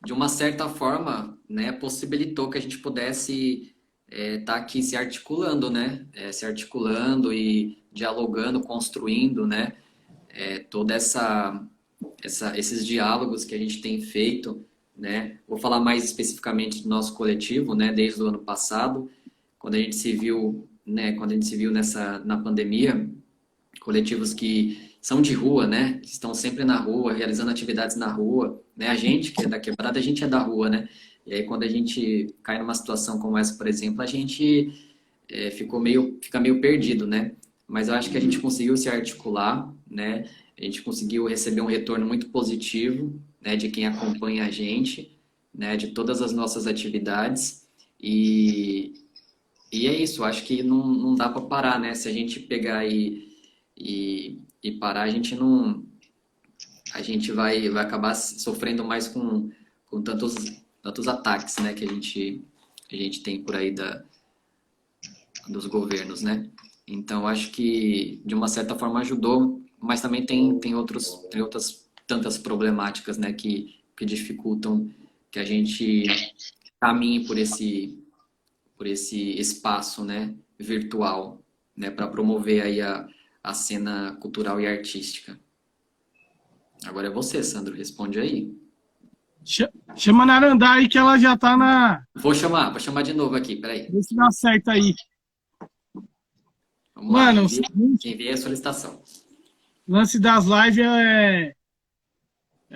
de uma certa forma, né, possibilitou que a gente pudesse estar aqui se articulando, né? Se articulando e dialogando, construindo, né? Toda esses diálogos que a gente tem feito, né? Vou falar mais especificamente do nosso coletivo, né? Desde o ano passado, quando a gente se viu, né? Quando a gente se viu na pandemia, coletivos que são de rua, né? Que estão sempre na rua, realizando atividades na rua, né? A gente que é da quebrada, a gente é da rua, né? E aí quando a gente cai numa situação como essa, por exemplo, a gente fica meio perdido, né? Mas eu acho que a gente conseguiu se articular, né? A gente conseguiu receber um retorno muito positivo, né, de quem acompanha a gente, né, de todas as nossas atividades. E é isso, acho que não dá para parar, né? Se a gente pegar e parar, a gente vai acabar sofrendo mais com tantos ataques, né, que a gente tem por aí dos governos, né? Então, acho que de uma certa forma ajudou, mas também tem outras tantas problemáticas, né, que dificultam que a gente caminhe por esse espaço, né, virtual, né, para promover aí a cena cultural e artística. Agora é você, Sandro, responde aí. Chama a Narandá aí que ela já tá na... Vou chamar de novo aqui, peraí. Vê se dá certo aí. Vamos Mano, lá, enviei a solicitação. O lance das lives é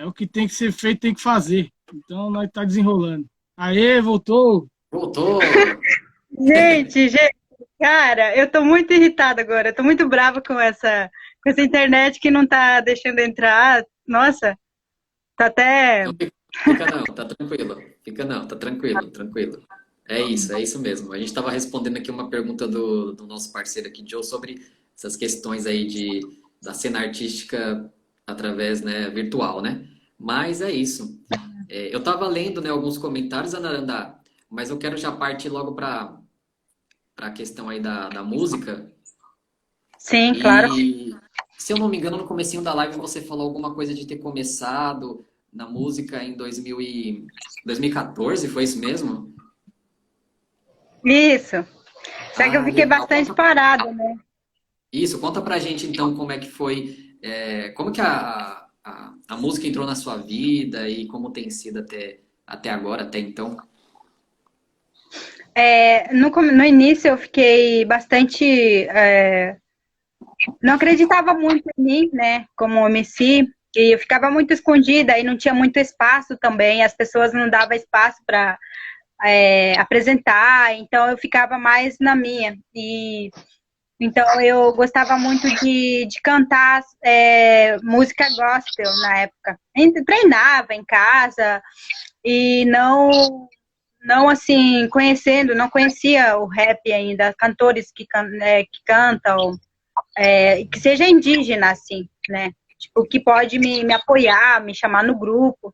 o que tem que ser feito, tem que fazer. Então nós tá desenrolando. Aê, voltou! Voltou! Gente, cara, eu tô muito irritada agora. Eu tô muito brava com essa internet que não tá deixando entrar. Nossa, tá até... Não, fica não, tá tranquilo. Fica não, tá tranquilo. É isso mesmo. A gente estava respondendo aqui uma pergunta do nosso parceiro aqui, Joe, sobre essas questões aí da cena artística através, né, virtual, né? Mas é isso. Eu estava lendo, né, alguns comentários, Anarandá, mas eu quero já partir logo para a questão aí da música. Sim, claro. E, se eu não me engano, no comecinho da live você falou alguma coisa de ter começado na música em 2014, foi isso mesmo? Isso. Só que eu Ah, fiquei legal. bastante parada, né? Isso, conta pra gente então como é que foi, como que a música entrou na sua vida e como tem sido até agora, até então. No início eu fiquei bastante. Não acreditava muito em mim, né, como MC, e eu ficava muito escondida e não tinha muito espaço também, as pessoas não davam espaço para apresentar, então eu ficava mais na minha. E então eu gostava muito de cantar música gospel na época. Treinava em casa e não assim, não conhecia o rap ainda, cantores que cantam, que seja indígena, assim, né? Tipo, que pode me apoiar, me chamar no grupo.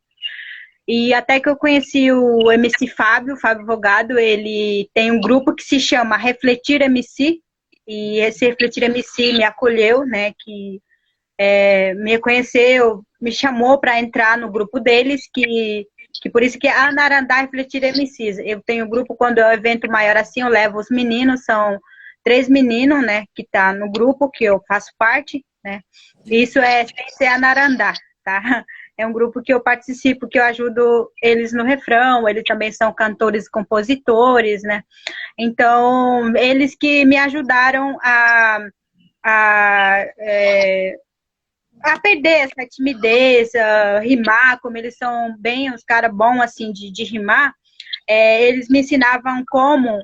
E até que eu conheci o MC Fábio Vogado, ele tem um grupo que se chama Refletir MC, e esse Refletir MC me acolheu, né? Que me conheceu, me chamou para entrar no grupo deles, que por isso que é Anarandá Refletir MCs. Eu tenho um grupo, quando é um evento maior assim, eu levo os meninos, são 3 meninos, né, que tá no grupo, que eu faço parte, né, isso sem ser Anarandá, tá? É um grupo que eu participo, que eu ajudo eles no refrão, eles também são cantores e compositores, né, então, eles que me ajudaram a perder essa timidez, rimar, como eles são bem, os caras bons, assim, de rimar, eles me ensinavam como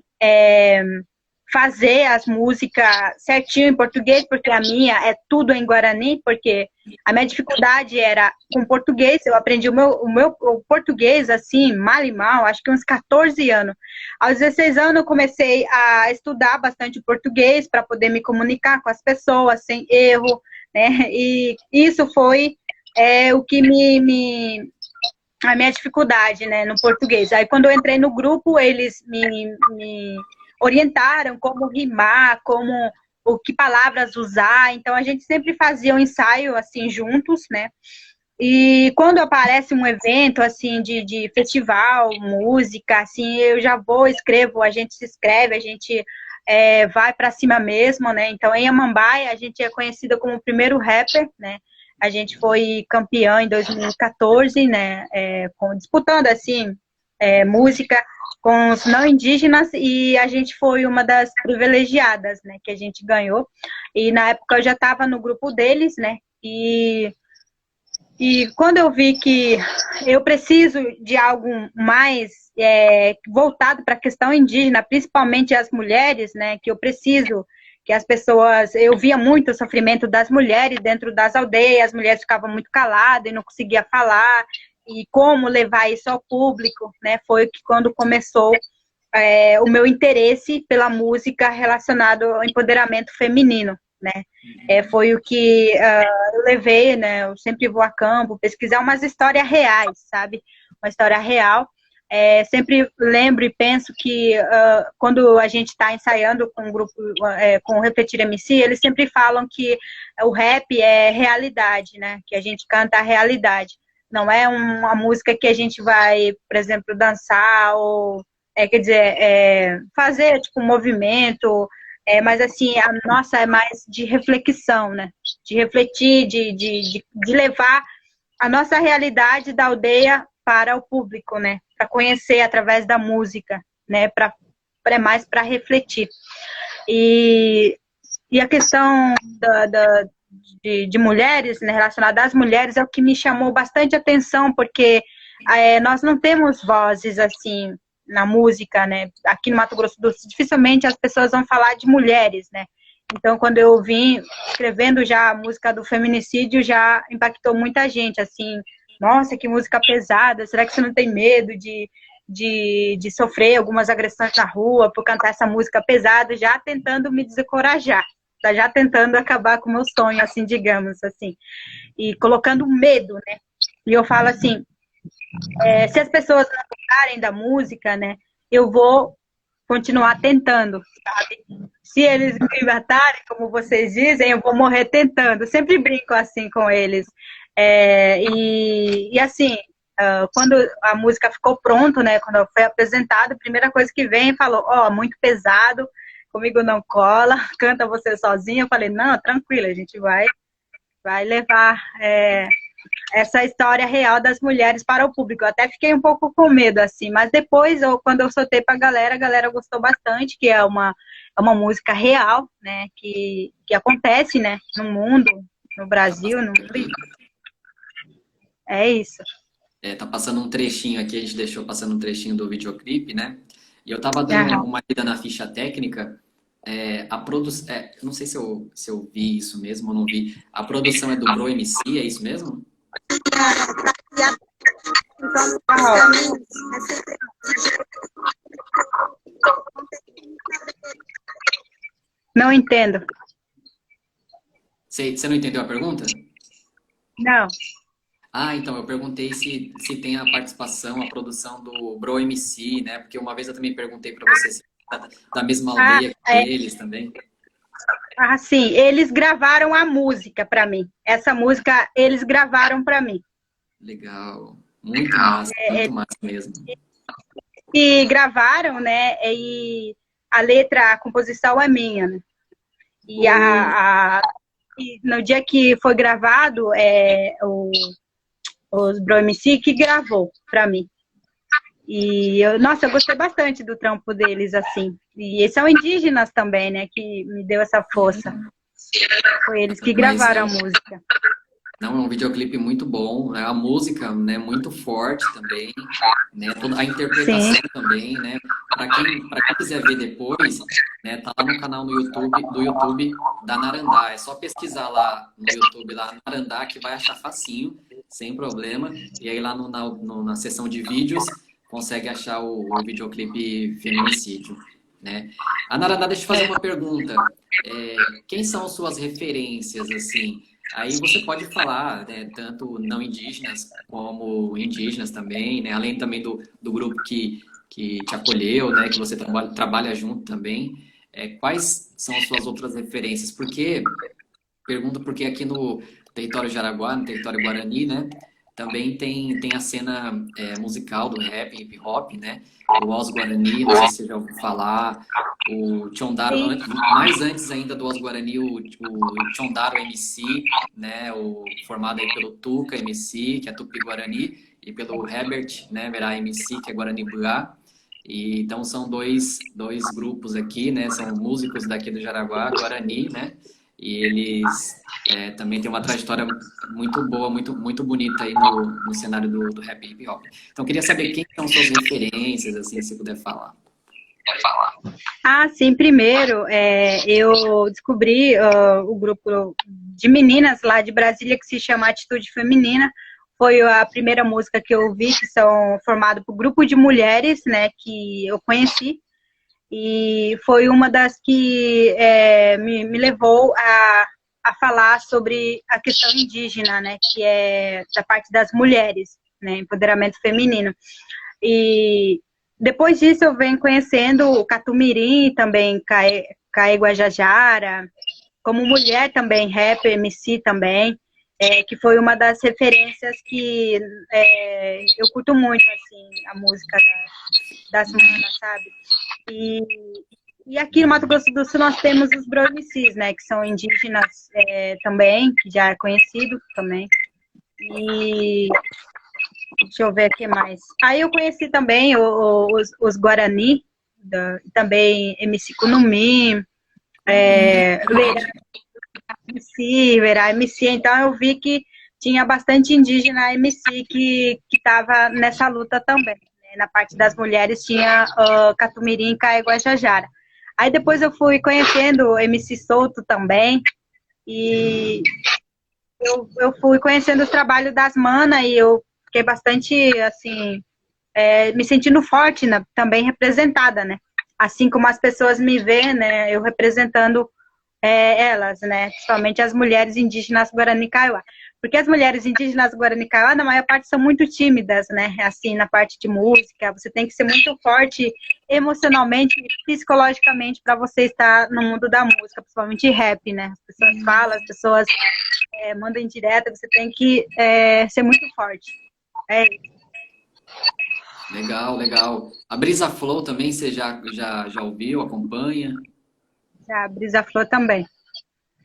fazer as músicas certinho em português, porque a minha é tudo em Guarani, porque a minha dificuldade era com português, eu aprendi o português, assim, mal e mal, acho que uns 14 anos. Aos 16 anos eu comecei a estudar bastante português para poder me comunicar com as pessoas sem erro, né? E isso foi o que a minha dificuldade, né, no português. Aí quando eu entrei no grupo, eles me orientaram como rimar, o que palavras usar. Então a gente sempre fazia um ensaio assim juntos, né? E quando aparece um evento assim de festival, música, assim, eu já vou, escrevo, a gente se inscreve, a gente vai para cima mesmo, né? Então em Amambaia a gente é conhecida como o primeiro rapper, né? A gente foi campeã em 2014, né? Disputando assim música com os não indígenas, e a gente foi uma das privilegiadas, né? Que a gente ganhou. E na época eu já estava no grupo deles, né? E quando eu vi que eu preciso de algo mais voltado para a questão indígena, principalmente as mulheres, né, que eu preciso que as pessoas... Eu via muito o sofrimento das mulheres dentro das aldeias, as mulheres ficavam muito caladas e não conseguiam falar, e como levar isso ao público, né, foi que quando começou o meu interesse pela música relacionado ao empoderamento feminino, né? Foi o que eu levei, né? Eu sempre vou a campo pesquisar umas histórias reais, sabe? Uma história real. Sempre lembro e penso que quando a gente está ensaiando com o grupo, com o Refletir MC, eles sempre falam que o rap é realidade, né? Que a gente canta a realidade. Não é uma música que a gente vai, por exemplo, dançar ou, quer dizer, fazer tipo um movimento. Mas assim, a nossa é mais de reflexão, né? De refletir, de levar a nossa realidade da aldeia para o público, né? Para conhecer através da música, né? Mais para refletir. E a questão de mulheres, né? Relacionada às mulheres, é o que me chamou bastante atenção, porque nós não temos vozes assim na música, né? Aqui no Mato Grosso do Sul, dificilmente as pessoas vão falar de mulheres, né? Então, quando eu vim escrevendo já a música do feminicídio, já impactou muita gente, assim, nossa, que música pesada, será que você não tem medo de de sofrer algumas agressões na rua por cantar essa música pesada, já tentando me desencorajar, tá já tentando acabar com o meu sonho, assim, digamos, assim, e colocando medo, né? E eu falo assim, se as pessoas não gostarem da música, né, eu vou continuar tentando, sabe? Se eles me matarem, como vocês dizem, eu vou morrer tentando. Sempre brinco assim com eles. E assim, quando a música ficou pronta, né, quando foi apresentada, a primeira coisa que vem falou, muito pesado, comigo não cola, canta você sozinha. Eu falei, não, tranquila, a gente vai levar essa história real das mulheres para o público. Eu até fiquei um pouco com medo, assim, mas depois, quando eu soltei para a galera gostou bastante, que é uma música real, né, que acontece, né, no mundo, no Brasil, no mundo. É isso. Tá passando um trechinho aqui, a gente deixou passando um trechinho do videoclipe, né? E eu tava dando uma lida na ficha técnica, a produção, não sei se eu vi isso mesmo ou não vi, a produção é do Bro MC, é isso mesmo? Não entendo. Você não entendeu a pergunta? Não. Então, eu perguntei se tem a participação, a produção do Bro MC, né? Porque uma vez eu também perguntei para você se da mesma aldeia que eles também. Sim, eles gravaram a música para mim. Essa música eles gravaram para mim. Legal. Muito massa mesmo. E gravaram, né? E a letra, a composição é minha, né? E e no dia que foi gravado, os Bro MC que gravou para mim. E eu gostei bastante do trampo deles, assim. E eles são indígenas também, né? Que me deu essa força. Foi eles que gravaram a música. Não, é um videoclipe muito bom, né? A música, né, muito forte também, né? Toda a interpretação também, né? Para quem quiser ver depois, né, tá lá no canal do YouTube da Narandá. É só pesquisar lá no YouTube, lá Narandá, que vai achar facinho, sem problema. E aí lá na seção de vídeos, consegue achar o videoclipe Feminicídio, né? A Narandá, deixa eu fazer uma pergunta. Quem são suas referências, assim? Aí você pode falar, né, tanto não indígenas como indígenas também, né? Além também do grupo que te acolheu, né? Que você trabalha junto também. Quais são as suas outras referências? Pergunto porque aqui no território Jaraguá, no território Guarani, né? Também tem a cena musical do rap, hip hop, né? O Os Guarani, não sei se você já ouviu falar. O Tchondaro, mais antes ainda do Os Guarani, o Tchondaro MC, né? Formado aí pelo Tuca MC, que é Tupi Guarani, e pelo Herbert, né? Verá MC, que é Guarani Buá. E então são dois grupos aqui, né? São músicos daqui do Jaraguá, Guarani, né? E eles também têm uma trajetória muito boa, muito, muito bonita aí no cenário do rap e hip hop. Então, queria saber quem são suas referências, assim, se puder falar. Sim, primeiro, eu descobri o grupo de meninas lá de Brasília que se chama Atitude Feminina. Foi a primeira música que eu ouvi, que são formados por grupo de mulheres, né, que eu conheci. E foi uma das que me levou a falar sobre a questão indígena, né, que é da parte das mulheres, né, empoderamento feminino. E depois disso eu venho conhecendo o Catumirim, também Caê Guajajara, como mulher também, rapper, MC também, que foi uma das referências que eu curto muito, assim, a música das manas, sabe? E aqui no Mato Grosso do Sul nós temos os Bro MCs, né, que são indígenas também, que já é conhecido também. E deixa eu ver o que mais. Aí eu conheci também os Guarani, também MC Kunumi, Verá MC, então eu vi que tinha bastante indígena MC que estava nessa luta também. Na parte das mulheres tinha Catumirim e Caê Guajajara. Aí depois eu fui conhecendo o MC Souto também, e eu fui conhecendo o trabalho das manas, e eu fiquei bastante, assim, me sentindo forte, né, também representada, né? Assim como as pessoas me veem, né, eu representando elas, né? Principalmente as mulheres indígenas Guarani Kaiowá. Porque as mulheres indígenas Guarani Kaiowá, na maior parte, são muito tímidas, né? Assim, na parte de música, você tem que ser muito forte emocionalmente e psicologicamente para você estar no mundo da música, principalmente rap, né? As pessoas falam, as pessoas mandam indireta, você tem que ser muito forte. É isso. Legal, legal. A Brisa Flow também, você já ouviu, acompanha? A Brisa Flor também.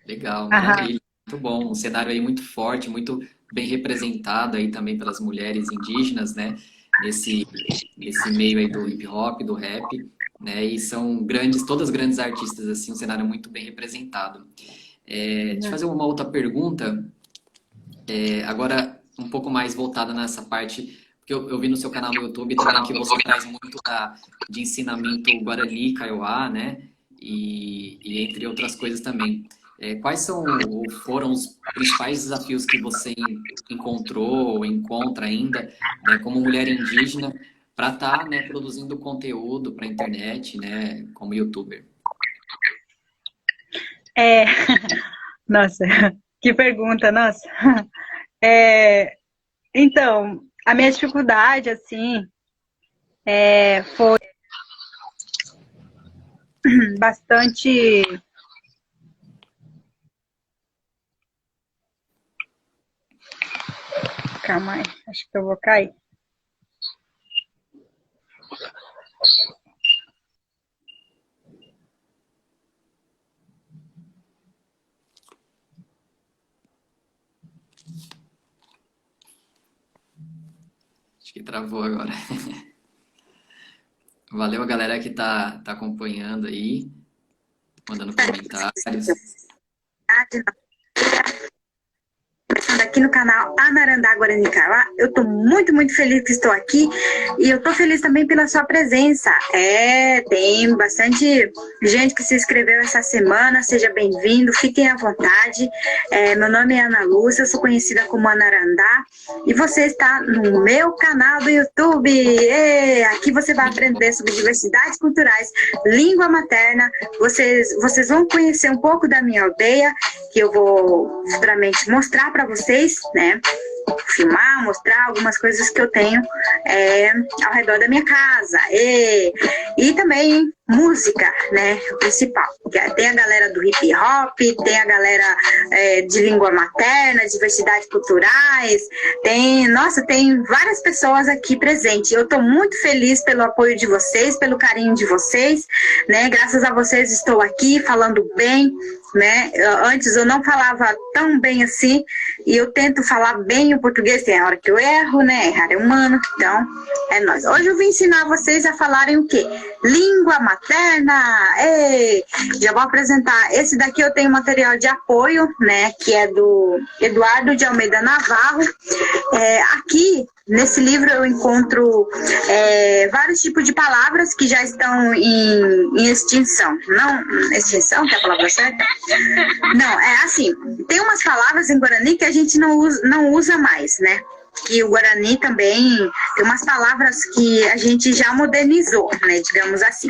Legal, maravilha. Muito bom. Um cenário aí muito forte, muito bem representado aí também pelas mulheres indígenas, né? Nesse meio aí do hip hop, do rap, né? E são todas grandes artistas, assim, um cenário muito bem representado. Deixa eu fazer uma outra pergunta, agora um pouco mais voltada nessa parte, porque eu vi no seu canal no YouTube também que você traz muito de ensinamento Guarani, Kaiowá, né? E entre outras coisas também. Quais foram os principais desafios que você encontrou ou encontra ainda, né, como mulher indígena para estar, né, produzindo conteúdo para a internet, né, como youtuber? Nossa, que pergunta, nossa. Então, a minha dificuldade, assim, foi bastante... Calma aí, acho que eu vou cair. Acho que travou agora. Valeu a galera que tá acompanhando aí, mandando comentários. Aqui no canal Anarandá Guarani Kaiowá. Eu tô muito, muito feliz que estou aqui e eu tô feliz também pela sua presença. Tem bastante gente que se inscreveu essa semana, seja bem-vindo, fiquem à vontade. Meu nome é Ana Lúcia, eu sou conhecida como Anarandá e você está no meu canal do YouTube. Aqui você vai aprender sobre diversidades culturais, língua materna, vocês vão conhecer um pouco da minha aldeia, que eu vou futuramente mostrar para vocês, né? Filmar, mostrar algumas coisas que eu tenho ao redor da minha casa. E também música, né? O principal. Tem a galera do hip hop, tem a galera de língua materna, diversidades culturais. Tem várias pessoas aqui presentes. Eu estou muito feliz pelo apoio de vocês, pelo carinho de vocês, né? Graças a vocês estou aqui falando bem, né? Antes eu não falava tão bem assim e eu tento falar bem o português. Tem a hora que eu erro, né? Errar é humano, então é nóis. Hoje eu vim ensinar vocês a falarem o quê? Língua materna. Já vou apresentar. Esse daqui eu tenho material de apoio, né? Que é do Eduardo de Almeida Navarro. Aqui nesse livro eu encontro vários tipos de palavras que já estão em extinção. Não, extinção, que é a palavra certa? Não, assim, tem umas palavras em Guarani que a gente não usa mais, né? E o Guarani também tem umas palavras que a gente já modernizou, né? Digamos assim.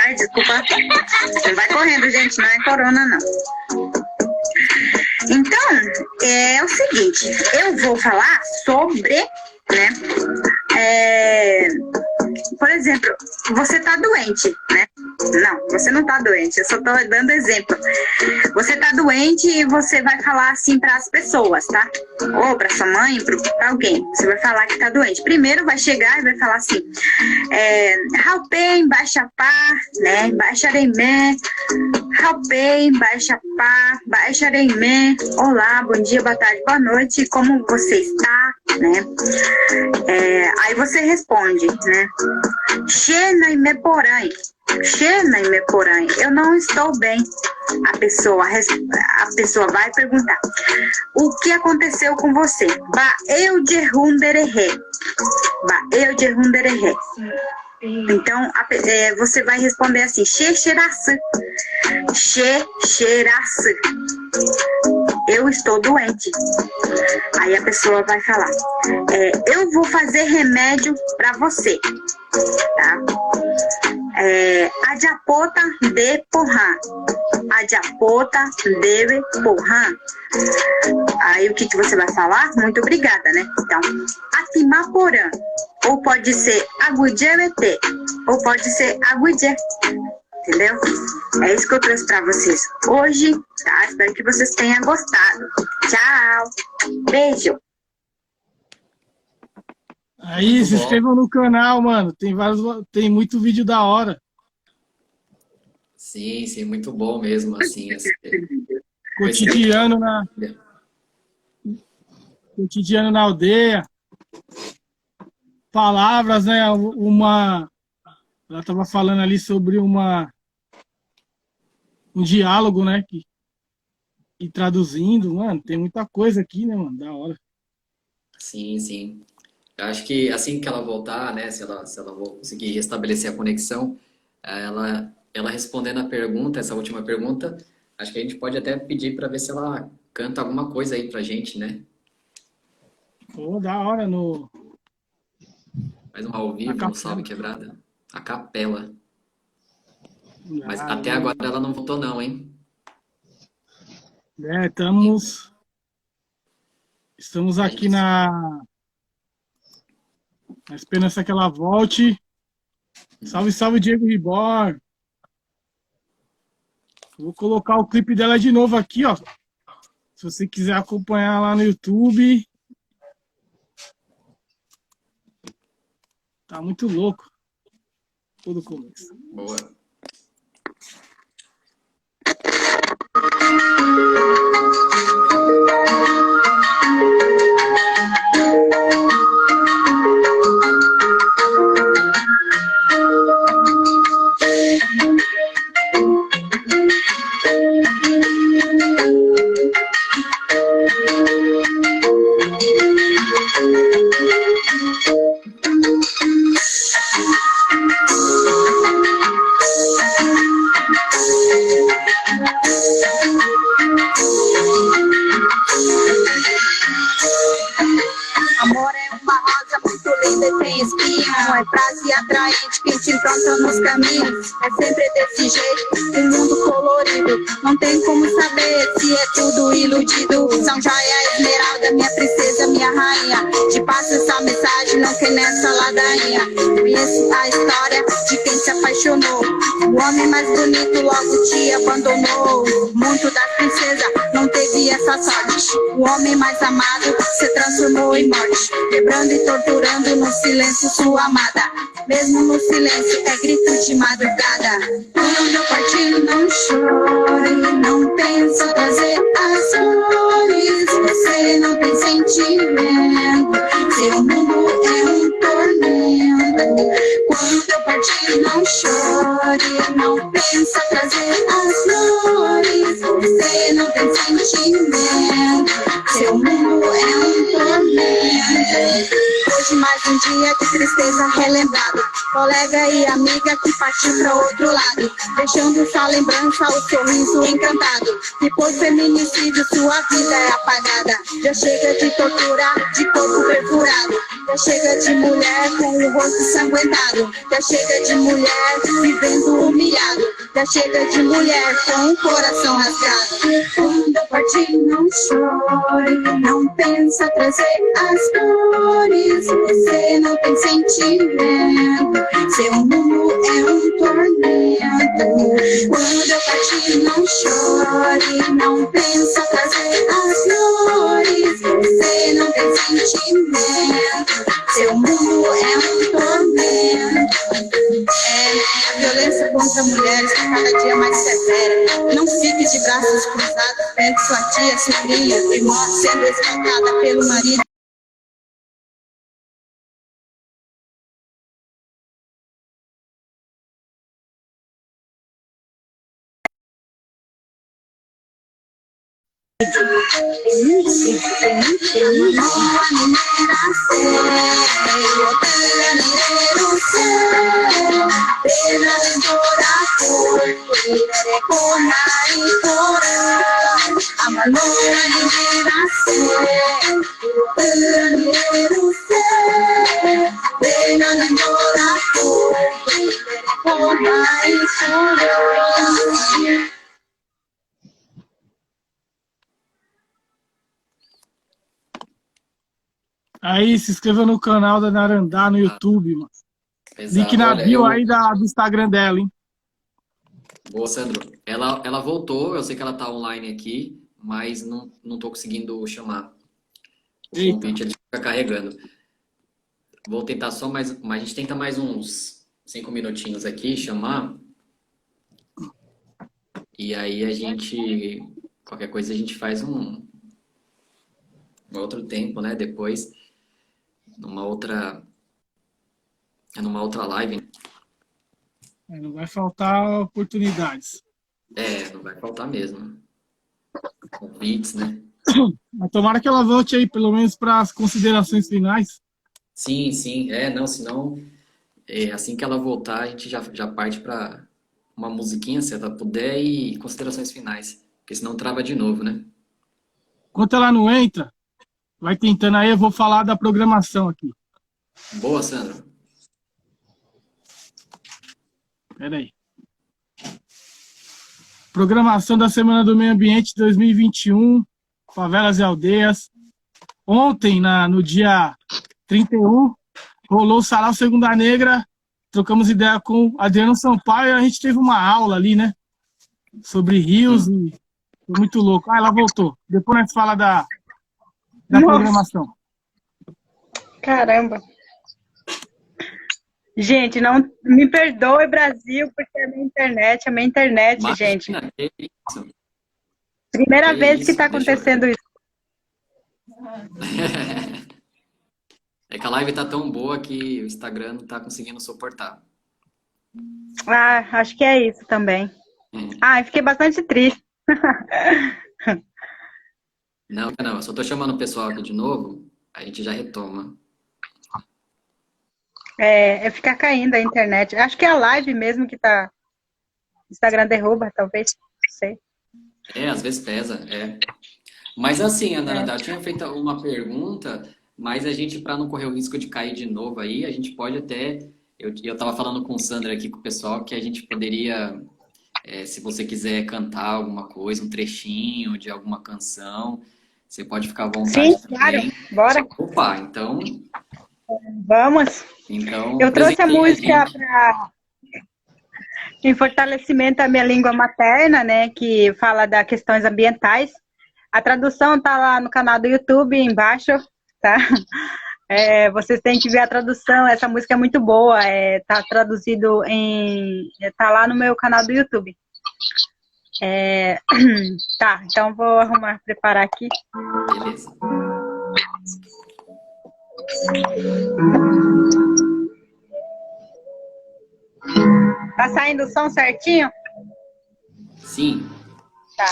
Ai, desculpa. Não vai correndo, gente, não é corona, não. Então, é o seguinte, eu vou falar sobre, né? Por exemplo, você tá doente, né? Não, você não tá doente, eu só tô dando exemplo. Você tá doente e você vai falar assim para as pessoas, tá? Ou para sua mãe, para alguém. Você vai falar que tá doente. Primeiro vai chegar e vai falar assim: Halpem, baixa pá, né? Baixaremé, Halpem, baixa pá, baixaremé. Olá, bom dia, boa tarde, boa noite, como você está, né? Aí você responde, né? Xena e me porém. Xena e me porém. Eu não estou bem. A pessoa vai perguntar: o que aconteceu com você? Ba eu de rundererê. Ba eu de rundererê. Então, você vai responder assim: xe xeraçã. Xe xeraçã. eu estou doente. Aí a pessoa vai falar, eu vou fazer remédio para você, tá? Adiapota de porrã. Adiapota de porrã. Aí o que você vai falar? Muito obrigada, né? Então, atimaporã. Ou pode ser aguidjevete, ou pode ser aguidje. Entendeu? É isso que eu trouxe para vocês hoje, tá? Espero que vocês tenham gostado. Tchau! Beijo! Aí, se inscrevam no canal, mano. Tem muito vídeo da hora. Sim, sim, muito bom mesmo, assim. Cotidiano na aldeia. Palavras, né? Ela estava falando ali sobre um diálogo, né? E traduzindo, mano, tem muita coisa aqui, né, mano? Da hora. Sim, sim. Eu acho que assim que ela voltar, né? Se ela conseguir restabelecer a conexão, ela respondendo a pergunta, essa última pergunta, acho que a gente pode até pedir para ver se ela canta alguma coisa aí pra gente, né? Pô, da hora Faz um ao vivo, no Salve Quebrada. A capela. Mas até não. agora ela não voltou não, hein? Estamos aqui na esperança que ela volte. Salve, salve, Diego Ribor. Vou colocar o clipe dela de novo aqui, ó. Se você quiser acompanhar lá no YouTube. Tá muito louco. Todo começo. Boa. Amor é uma rosa muito linda e tem espinho. É frase atraente que te encontra nos caminhos. É sempre desse jeito, um mundo colorido. Não tem como saber se é tudo iludido. São Joia Esmeralda, minha princesa, minha rainha. Te passo essa mensagem, não que nessa ladainha. Conheço a história de quem se apaixonou. O homem mais bonito logo te abandonou. Muito das princesas não teve essa sorte. O homem mais amado se transformou em morte. Quebrando e torturando no silêncio sua amada. Mesmo no silêncio é grito de madrugada. Quando eu partir não chore, não pensa trazer as flores. Você não tem sentimento, seu mundo é um tormento. Quando eu partir não chore, não pensa trazer as flores. Você não tem sentimento, seu mundo é um tormento. Hoje mais um dia de tristeza relembrado. Colega e amiga que partiu para outro lado, deixando sua lembrança, o sorriso encantado. Depois feminicídio, sua vida é apagada. Já chega de tortura, de corpo perfurado. Já chega de mulher com o rosto sanguentado. Já chega de mulher vivendo humilhado. Já chega de mulher com o coração rasgado. Quando eu partir não chore, não pensa trazer as flores. Você não tem sentimento, seu mundo é um tormento. Quando eu partir não chore, não pensa trazer as flores. Você não tem sentimento, seu mundo é um tormento. A violência contra mulheres está cada dia mais severa. Não fique de braços cruzados perto de sua tia, sobrinha, irmã, sendo espancada pelo marido. Amalora liberase, liberuse, pena namora, porra e chorou. Aí, se inscreva no canal da Narandá no YouTube, mano. Exato. Link na Olha, bio aí do Instagram dela, hein? Boa, Sandro. Ela voltou, eu sei que ela tá online aqui, mas não tô conseguindo chamar. O Eita. convite ele fica carregando. Vou tentar só mais, mas a gente tenta mais uns 5 minutinhos aqui, chamar. E aí a gente, qualquer coisa a gente faz um outro tempo, né? Depois, numa outra live. Não vai faltar oportunidades. Não vai faltar mesmo. Convites, né? Mas tomara que ela volte aí, pelo menos para as considerações finais. Sim. Não, senão, assim que ela voltar, a gente já parte para uma musiquinha, se ela puder, e considerações finais. Porque senão trava de novo, né? Enquanto ela não entra, vai tentando aí, eu vou falar da programação aqui. Boa, Sandro. Pera aí. Programação da Semana do Meio Ambiente 2021, Favelas e Aldeias. Ontem, no dia 31, rolou o Sarau Segunda Negra, trocamos ideia com Adriano Sampaio e a gente teve uma aula ali, né? Sobre rios e foi muito louco. Ah, ela voltou. Depois a gente fala da programação. Caramba. Gente, não me perdoe, Brasil, porque é a minha internet, Imagina, gente. que isso? Primeira Que vez que isso, está deixa eu acontecendo isso. É que a live tá tão boa que o Instagram não tá conseguindo suportar. Ah, acho que é isso também. Ah, fiquei bastante triste. Não, eu só tô chamando o pessoal aqui de novo, a gente já retoma. É ficar caindo a internet. Acho que é a live mesmo que tá. O Instagram derruba, talvez. Não sei. Às vezes pesa, Mas assim, Ana, eu tinha feito uma pergunta, mas a gente, para não correr o risco de cair de novo aí, a gente pode até. Eu tava falando com o Sandra aqui, com o pessoal, que a gente poderia, se você quiser cantar alguma coisa, um trechinho de alguma canção, você pode ficar à vontade Sim, claro. também. Bora. Opa, então. Vamos. Então, Eu trouxe a música gente. em fortalecimento à minha língua materna, né? Que fala das questões ambientais. A tradução tá lá no canal do YouTube, embaixo, tá? Vocês têm que ver a tradução, essa música é muito boa, tá traduzido tá lá no meu canal do YouTube. Tá, então vou preparar aqui. Beleza. Tá saindo o som certinho? Sim. Tá.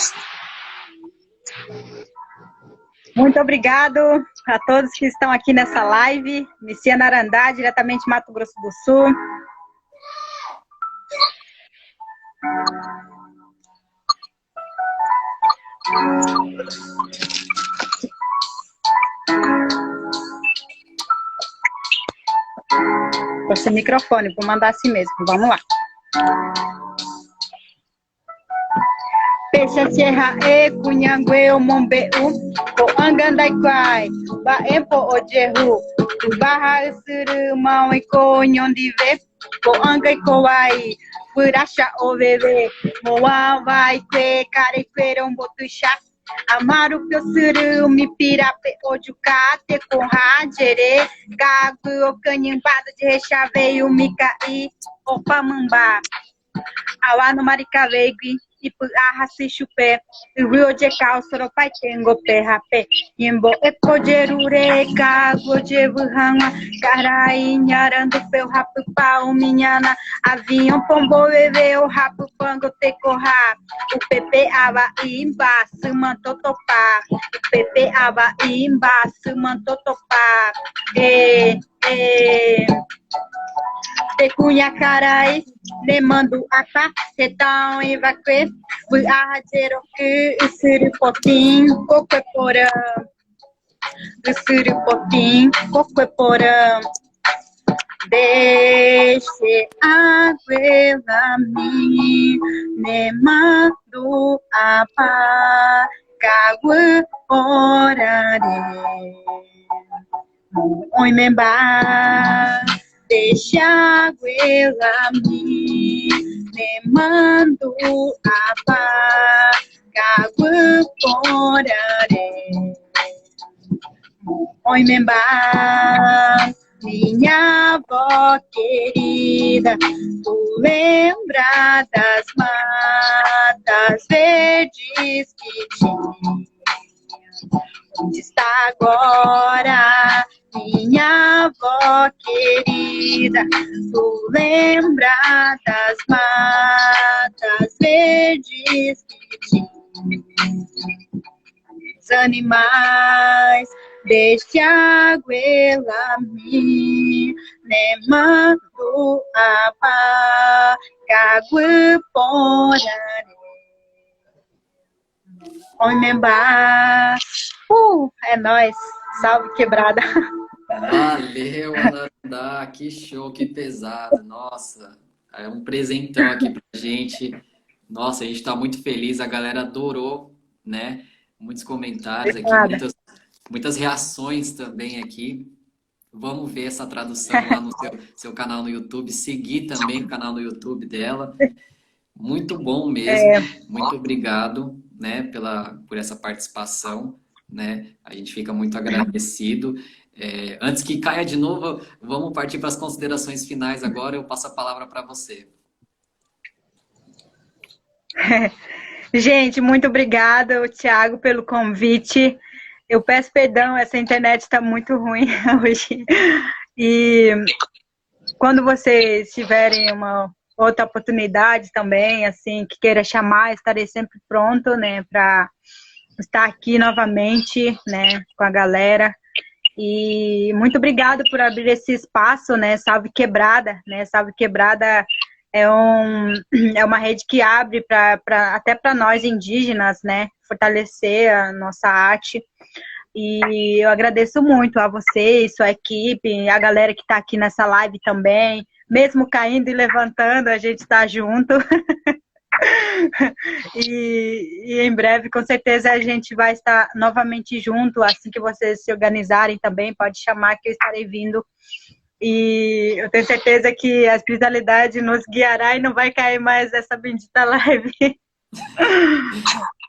Muito obrigado a todos que estão aqui nessa live. Messias Narandá, diretamente de Mato Grosso do Sul. Vou sem microfone, vou mandar assim mesmo. Vamos lá. Peixe Sierra e Cunhangue o Mombeu, o Angandaiquai, Baempo o Jehu, o Barra Surumão e Conhon de Ve, o Angaicoai, Puracha o Bebê, Moa vai ter Carequeirão Botuchá. Amaru Piosuru, Mipirape, Ojucate, Conrajere, Gago, o Canhimbado de Rechaveio, Micaí, Opamambá, Awa no Maricavegui, Ipu Arraci Chupé, Rio de Cal, Soropai Tengo, Perrape, Imbo, Epojerure, Gago, Jevuhama, Carai, Nharando, Peu, Rapu, Pau, Minhana, Avião, Pombo, Bebê, o Rapu, Pango, Tecorra, o Pepe, Aba, Imba, Sumantotopá, o Pepe, Aba, Imba, Sumantotopá, Te cunha carai, ne mando apa, setão e vaque, fui arradeiro que suripotim, coqueporã, suripotim, coqueporã. Deixe aguela mim, ne mando apa, cague orare. Oi, memba, deixa aguela mim, ne mando apa, cague orare. Oi, memba, minha avó querida, tu lembra das matas verdes que tinha? Onde está agora, minha avó querida? Tu lembra das matas verdes que tinha? Os animais deste aguela mim, ne mando apa, cague porare. Oi, memba. É nóis. Salve, quebrada. Valeu, Ananda, que show, que pesado. Nossa, é um presentão aqui pra gente. Nossa, a gente tá muito feliz, a galera adorou, né? Muitos comentários aqui, muitas reações também aqui. Vamos ver essa tradução lá no seu canal no YouTube, seguir também o canal no YouTube dela. Muito bom mesmo, muito obrigado, né, por essa participação, né? A gente fica muito agradecido. Antes que caia de novo, vamos partir para as considerações finais agora. Eu passo a palavra para você. Gente, muito obrigada, Thiago, pelo convite. Eu peço perdão, essa internet está muito ruim hoje. E quando vocês tiverem uma outra oportunidade também, assim, que queira chamar, estarei sempre pronto, né, para estar aqui novamente, né, com a galera. E muito obrigado por abrir esse espaço, né, Salve Quebrada, né, Salve Quebrada é uma rede que abre até para nós indígenas, né, fortalecer a nossa arte. E eu agradeço muito a vocês, sua equipe, a galera que está aqui nessa live também. Mesmo caindo e levantando, a gente está junto. E em breve, com certeza, a gente vai estar novamente junto. Assim que vocês se organizarem também, pode chamar que eu estarei vindo. E eu tenho certeza que a espiritualidade nos guiará e não vai cair mais essa bendita live.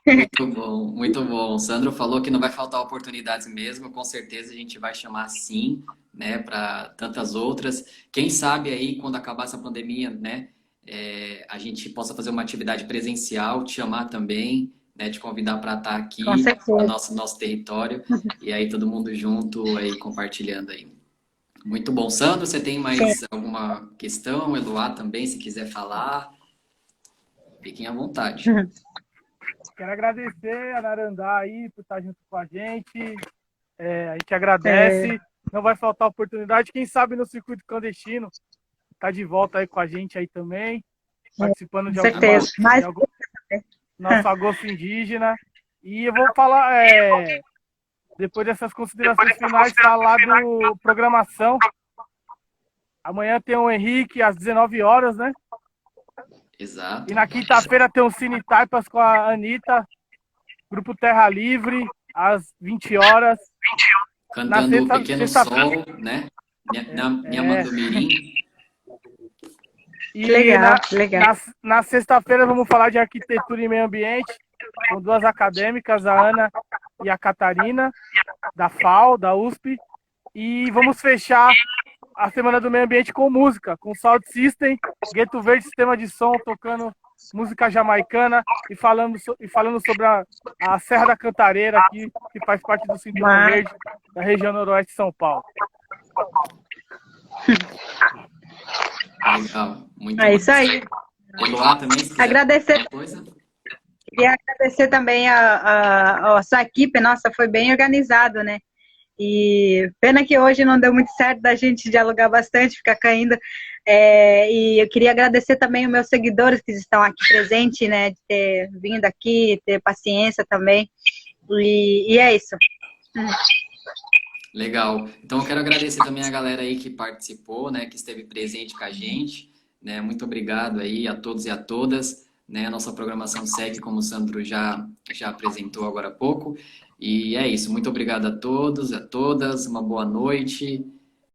Muito bom, muito bom. O Sandro falou que não vai faltar oportunidades mesmo, com certeza a gente vai chamar sim, né, para tantas outras. Quem sabe aí, quando acabar essa pandemia, né, a gente possa fazer uma atividade presencial, te chamar também, né, te convidar para estar aqui no nosso território, e aí todo mundo junto aí compartilhando aí. Muito bom. Sandro, você tem mais alguma questão? Eloá também, se quiser falar, fiquem à vontade. Quero agradecer a Narandá aí por estar junto com a gente. A gente agradece. Não vai faltar oportunidade. Quem sabe no circuito clandestino tá de volta aí com a gente aí também, participando de algum nosso agosto indígena. E eu vou falar, depois dessas considerações finais, falar do programação. Amanhã tem o Henrique às 19 horas, né? Exato. E na quinta-feira tem o Cine Taipas com a Anitta, Grupo Terra Livre, às 20 horas. Cantando o Pequeno Sol, né? Nhamandumirim. Que legal, que legal. Na sexta-feira vamos falar de arquitetura e meio ambiente, com duas acadêmicas, a Ana e a Catarina, da FAO, da USP. E vamos fechar a Semana do Meio Ambiente com música, com Sound System, Gueto Verde, sistema de som, tocando música jamaicana e falando sobre a Serra da Cantareira, aqui, que faz parte do Cinturão Verde, da região noroeste de São Paulo. Legal, muito bom. Isso aí. Eloá também, se quiser agradecer. Queria agradecer também a sua equipe, nossa, foi bem organizado, né? E pena que hoje não deu muito certo da gente dialogar bastante, ficar caindo. E eu queria agradecer também os meus seguidores que estão aqui presentes, né? De ter vindo aqui, ter paciência também. E é isso. Legal. Então eu quero agradecer também a galera aí que participou, né? Que esteve presente com a gente, né? Muito obrigado aí a todos e a todas, né? A nossa programação segue, como o Sandro já apresentou agora há pouco. E é isso. Muito obrigado a todos, a todas. Uma boa noite.